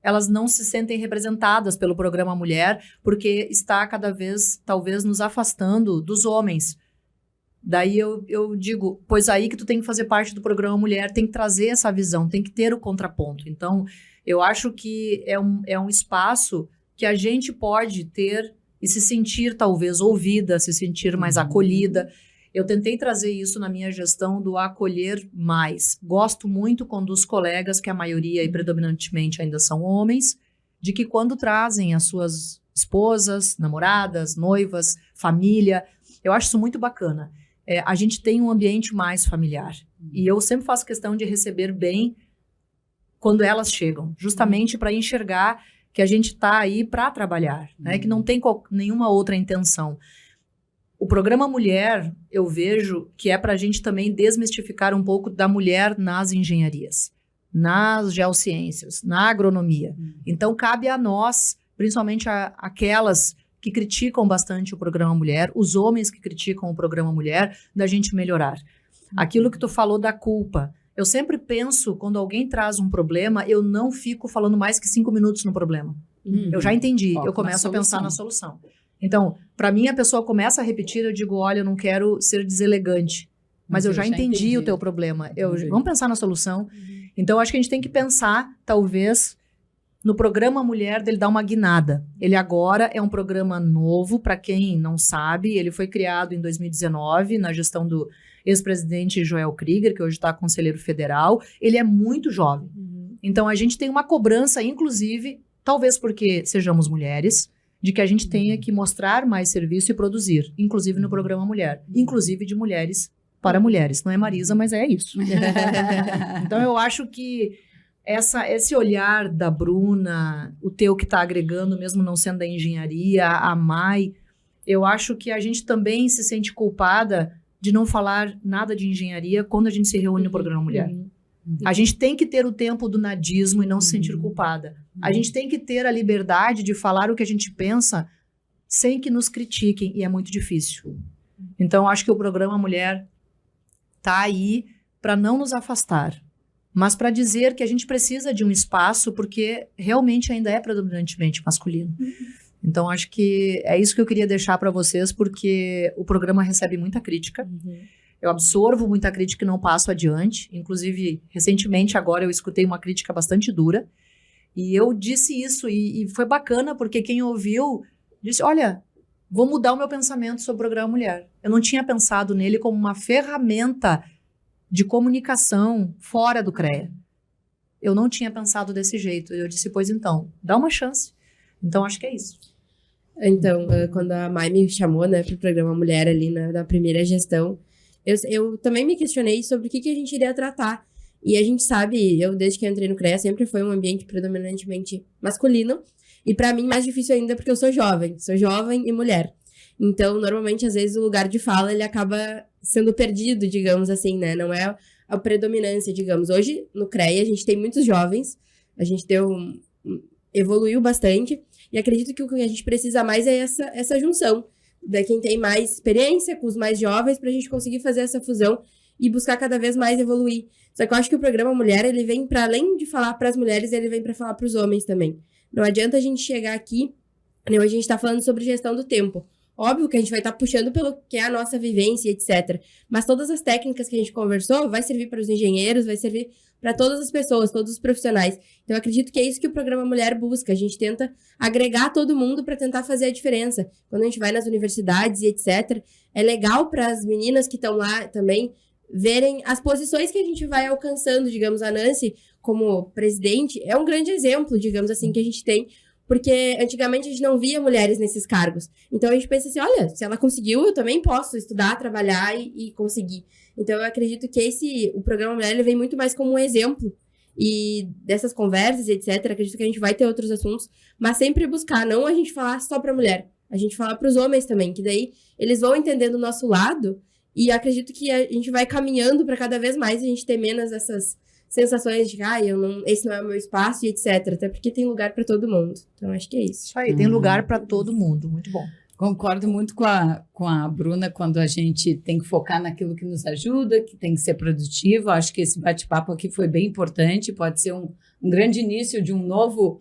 Speaker 1: elas não se sentem representadas pelo Programa Mulher, porque está cada vez, talvez, nos afastando dos homens. Daí eu digo, pois aí que tu tem que fazer parte do Programa Mulher, tem que trazer essa visão, tem que ter o contraponto. Então, eu acho que é um espaço que a gente pode ter e se sentir, talvez, ouvida, se sentir mais acolhida. Eu tentei trazer isso na minha gestão do acolher mais. Gosto muito quando os colegas, que a maioria e predominantemente ainda são homens, de que quando trazem as suas esposas, namoradas, noivas, família, eu acho isso muito bacana. A gente tem um ambiente mais familiar. E eu sempre faço questão de receber bem quando elas chegam, justamente para enxergar que a gente está aí para trabalhar, né? Que não tem nenhuma outra intenção. O Programa Mulher, eu vejo que é para a gente também desmistificar um pouco da mulher nas engenharias, nas geociências, na agronomia. Então, cabe a nós, principalmente aquelas que criticam bastante o Programa Mulher, os homens que criticam o Programa Mulher, da gente melhorar. Aquilo que tu falou da culpa. Eu sempre penso, quando alguém traz um problema, eu não fico falando mais que 5 minutos no problema. Eu já entendi, eu começo a pensar na solução. Então, para mim, a pessoa começa a repetir, eu digo, olha, eu não quero ser deselegante, mas eu já entendi o teu problema. Vamos pensar na solução. Então, acho que a gente tem que pensar, talvez, no Programa Mulher, dele dar uma guinada. Ele agora é um programa novo, para quem não sabe, ele foi criado em 2019, na gestão do ex-presidente Joel Krieger, que hoje está conselheiro federal. Ele é muito jovem. Então, a gente tem uma cobrança, inclusive, talvez porque sejamos mulheres, de que a gente tenha que mostrar mais serviço e produzir, inclusive no Programa Mulher, inclusive de mulheres para mulheres. Não é Marisa, mas é isso. Então, eu acho que esse olhar da Bruna, o teu que está agregando, mesmo não sendo da engenharia, a Mai, eu acho que a gente também se sente culpada de não falar nada de engenharia quando a gente se reúne no Programa Mulher. A gente tem que ter o tempo do nadismo e não se sentir culpada. A gente tem que ter a liberdade de falar o que a gente pensa sem que nos critiquem, e é muito difícil. Então, acho que o Programa Mulher está aí para não nos afastar, mas para dizer que a gente precisa de um espaço, porque realmente ainda é predominantemente masculino. Então, acho que é isso que eu queria deixar para vocês, porque o programa recebe muita crítica. Eu absorvo muita crítica e não passo adiante. Inclusive, recentemente, agora, eu escutei uma crítica bastante dura. E eu disse isso, e foi bacana, porque quem ouviu disse, olha, vou mudar o meu pensamento sobre o Programa Mulher. Eu não tinha pensado nele como uma ferramenta de comunicação fora do CREA. Eu não tinha pensado desse jeito. Eu disse, pois então, dá uma chance. Então, acho que é isso.
Speaker 3: Então, quando a Mai me chamou, né, para o Programa Mulher ali na primeira gestão, eu também me questionei sobre o que a gente iria tratar. E a gente sabe, desde que eu entrei no CREA, sempre foi um ambiente predominantemente masculino. E para mim, mais difícil ainda, porque eu sou jovem e mulher. Então, normalmente, às vezes, o lugar de fala, ele acaba sendo perdido, digamos assim, né? Não é a predominância, digamos. Hoje, no CREA, a gente tem muitos jovens, a gente evoluiu bastante, e acredito que o que a gente precisa mais é essa junção quem tem mais experiência, com os mais jovens, pra gente conseguir fazer essa fusão e buscar cada vez mais evoluir. Só que eu acho que o programa Mulher, ele vem para além de falar para as mulheres, ele vem para falar para os homens também. Não adianta a gente chegar aqui, né, a gente tá falando sobre gestão do tempo. Óbvio que a gente vai estar puxando pelo que é a nossa vivência, etc. Mas todas as técnicas que a gente conversou vai servir para os engenheiros, vai servir para todas as pessoas, todos os profissionais. Então, eu acredito que é isso que o Programa Mulher busca. A gente tenta agregar todo mundo para tentar fazer a diferença. Quando a gente vai nas universidades e etc., é legal para as meninas que estão lá também verem as posições que a gente vai alcançando. Digamos, a Nancy, como presidente, é um grande exemplo, digamos assim, que a gente tem. Porque antigamente a gente não via mulheres nesses cargos. Então a gente pensa assim, olha, se ela conseguiu, eu também posso estudar, trabalhar e conseguir. Então eu acredito que o Programa Mulher ele vem muito mais como um exemplo. E dessas conversas, etc., acredito que a gente vai ter outros assuntos, mas sempre buscar, não a gente falar só pra mulher, a gente falar pros homens também, que daí eles vão entendendo o nosso lado e acredito que a gente vai caminhando para cada vez mais a gente ter menos essas sensações de, esse não é o meu espaço e etc. Até porque tem lugar para todo mundo. Então, acho que é isso.
Speaker 1: Isso aí, tem lugar para todo mundo. Muito bom.
Speaker 4: Concordo muito com a Bruna quando a gente tem que focar naquilo que nos ajuda, que tem que ser produtivo. Acho que esse bate-papo aqui foi bem importante. Pode ser um grande início de um novo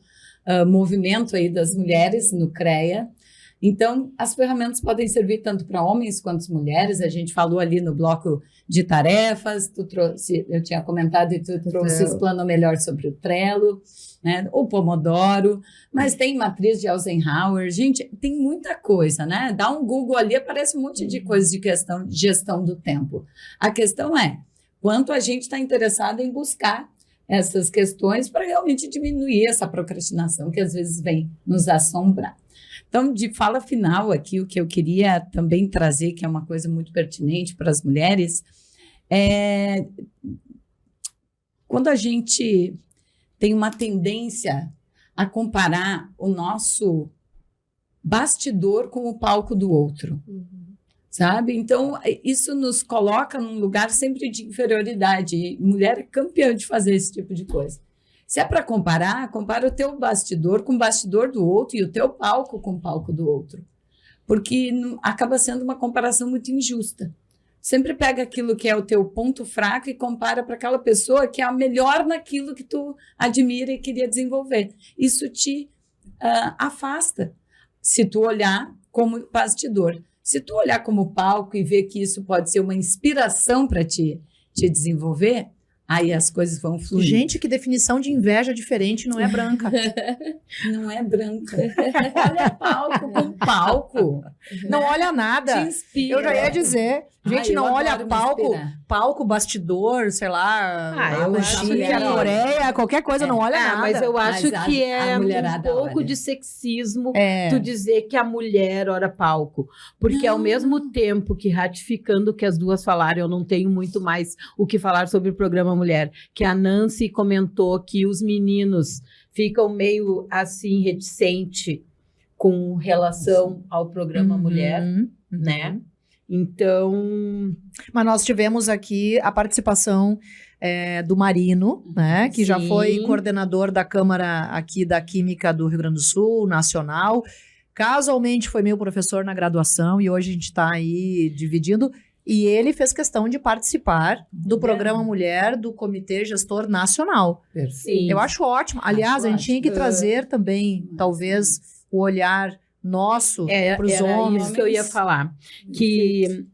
Speaker 4: movimento aí das mulheres no CREA. Então, as ferramentas podem servir tanto para homens quanto mulheres. A gente falou ali no bloco de tarefas, eu tinha comentado e tu trouxe esse plano melhor sobre o Trello, né? O Pomodoro, mas tem matriz de Eisenhower. Gente, tem muita coisa, né? Dá um Google ali, aparece um monte de coisa de gestão do tempo. A questão é, quanto a gente está interessado em buscar essas questões para realmente diminuir essa procrastinação que às vezes vem nos assombrar. Então, de fala final aqui, o que eu queria também trazer, que é uma coisa muito pertinente para as mulheres, é quando a gente tem uma tendência a comparar o nosso bastidor com o palco do outro, sabe? Então, isso nos coloca num lugar sempre de inferioridade. E mulher é campeã de fazer esse tipo de coisa. Se é para comparar, compara o teu bastidor com o bastidor do outro e o teu palco com o palco do outro. Porque acaba sendo uma comparação muito injusta. Sempre pega aquilo que é o teu ponto fraco e compara para aquela pessoa que é a melhor naquilo que tu admira e queria desenvolver. Isso te afasta, se tu olhar como bastidor. Se tu olhar como palco e ver que isso pode ser uma inspiração para te desenvolver, aí as coisas vão fluir.
Speaker 1: Gente, que definição de inveja diferente, não é branca.
Speaker 4: Não é branca. Olha palco com palco.
Speaker 1: Não olha nada.
Speaker 4: Te inspira.
Speaker 1: Eu já ia dizer. Gente, não olha palco, bastidor, sei lá,
Speaker 2: eu acho
Speaker 1: Chile, a Coreia, qualquer coisa, não olha nada.
Speaker 2: Mas eu acho que é um pouco
Speaker 4: olha.
Speaker 2: de sexismo tu dizer que a mulher ora palco. Porque ao mesmo tempo que ratificando o que as duas falaram, eu não tenho muito mais o que falar sobre o programa Mulher, que a Nancy comentou que os meninos ficam meio assim reticente com relação ao programa Mulher, né? Então...
Speaker 1: Mas nós tivemos aqui a participação do Marino, né? Que já foi coordenador da Câmara aqui da Química do Rio Grande do Sul, nacional. Casualmente foi meu professor na graduação e hoje a gente está aí dividindo. E ele fez questão de participar do Programa Mulher do Comitê Gestor Nacional.
Speaker 4: Perfeito.
Speaker 1: Eu acho ótimo. Aliás, a gente tinha que trazer também, talvez, o olhar nosso para os homens.
Speaker 2: Isso que eu ia falar. Que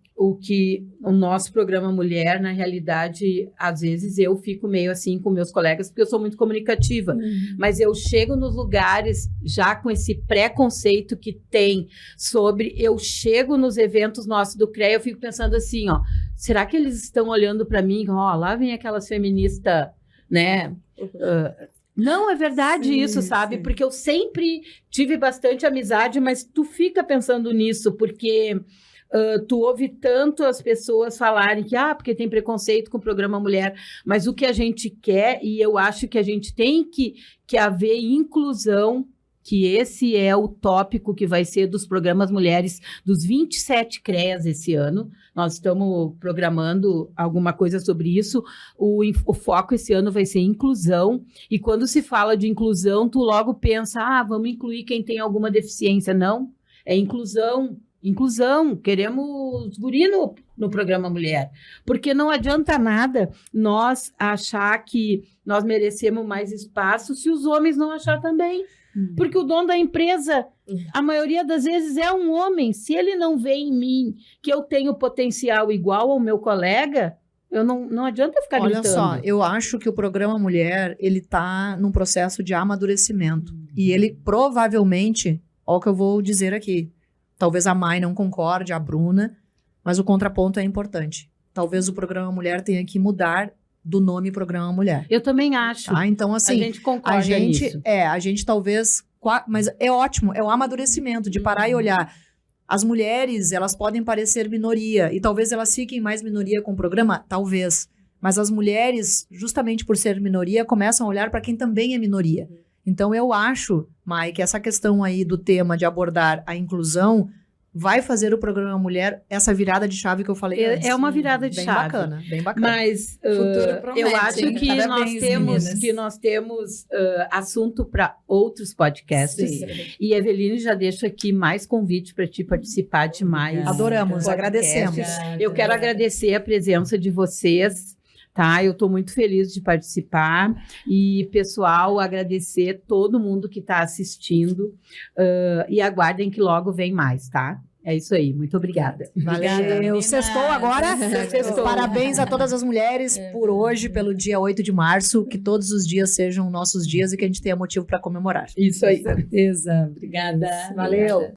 Speaker 2: o nosso programa Mulher, na realidade, às vezes eu fico meio assim com meus colegas, porque eu sou muito comunicativa. Mas eu chego nos lugares já com esse preconceito que tem sobre... Eu chego nos eventos nossos do CREA, eu fico pensando assim, ó, será que eles estão olhando para mim? Ó, lá vem aquelas feministas, né? Não, é verdade isso, sabe? Sim. Porque eu sempre tive bastante amizade, mas tu fica pensando nisso, porque... tu ouve tanto as pessoas falarem que, porque tem preconceito com o programa Mulher, mas o que a gente quer, e eu acho que a gente tem que haver inclusão, que esse é o tópico que vai ser dos programas Mulheres dos 27 CREAs esse ano. Nós estamos programando alguma coisa sobre isso. O foco esse ano vai ser inclusão, e quando se fala de inclusão, tu logo pensa, vamos incluir quem tem alguma deficiência. Não, é inclusão inclusão, queremos guri no programa Mulher. Porque não adianta nada nós achar que nós merecemos mais espaço se os homens não achar também. Porque o dono da empresa, a maioria das vezes, é um homem. Se ele não vê em mim que eu tenho potencial igual ao meu colega, eu não adianta ficar
Speaker 1: Olha
Speaker 2: gritando.
Speaker 1: só, eu acho que o programa Mulher, ele tá num processo de amadurecimento. E ele provavelmente, olha o que eu vou dizer aqui, talvez a Mai não concorde, a Bruna, mas o contraponto é importante. Talvez o programa Mulher tenha que mudar do nome Programa Mulher.
Speaker 2: Eu também acho.
Speaker 1: Tá? Então,
Speaker 2: A
Speaker 1: assim,
Speaker 2: gente concorda
Speaker 1: a gente,
Speaker 2: nisso.
Speaker 1: a gente talvez, mas é ótimo, é o amadurecimento de parar e olhar. As mulheres, elas podem parecer minoria, e talvez elas fiquem mais minoria com o programa, talvez. Mas as mulheres, justamente por ser minoria, começam a olhar para quem também é minoria. Então, eu acho, Mai, que essa questão aí do tema de abordar a inclusão vai fazer o programa Mulher essa virada de chave que eu falei antes.
Speaker 2: É uma virada de
Speaker 1: bem
Speaker 2: chave.
Speaker 1: bacana, bem bacana.
Speaker 2: Mas
Speaker 4: Futuro promete,
Speaker 2: eu acho
Speaker 4: hein?
Speaker 2: que
Speaker 4: Parabéns,
Speaker 2: nós temos assunto para outros podcasts.
Speaker 4: Sim.
Speaker 2: E Eveline, já deixo aqui mais convite para ti participar de mais.
Speaker 1: Adoramos,
Speaker 2: podcasts.
Speaker 1: agradecemos.
Speaker 2: Eu quero agradecer a presença de vocês. Tá, eu estou muito feliz de participar e, pessoal, agradecer todo mundo que está assistindo e aguardem que logo vem mais, tá? É isso aí, muito obrigada.
Speaker 1: Valeu. Sextou agora.
Speaker 2: Sextou.
Speaker 1: Parabéns a todas as mulheres por hoje, pelo dia 8 de março. Que todos os dias sejam nossos dias e que a gente tenha motivo para comemorar.
Speaker 2: Isso aí.
Speaker 4: Com certeza. Obrigada.
Speaker 1: Valeu.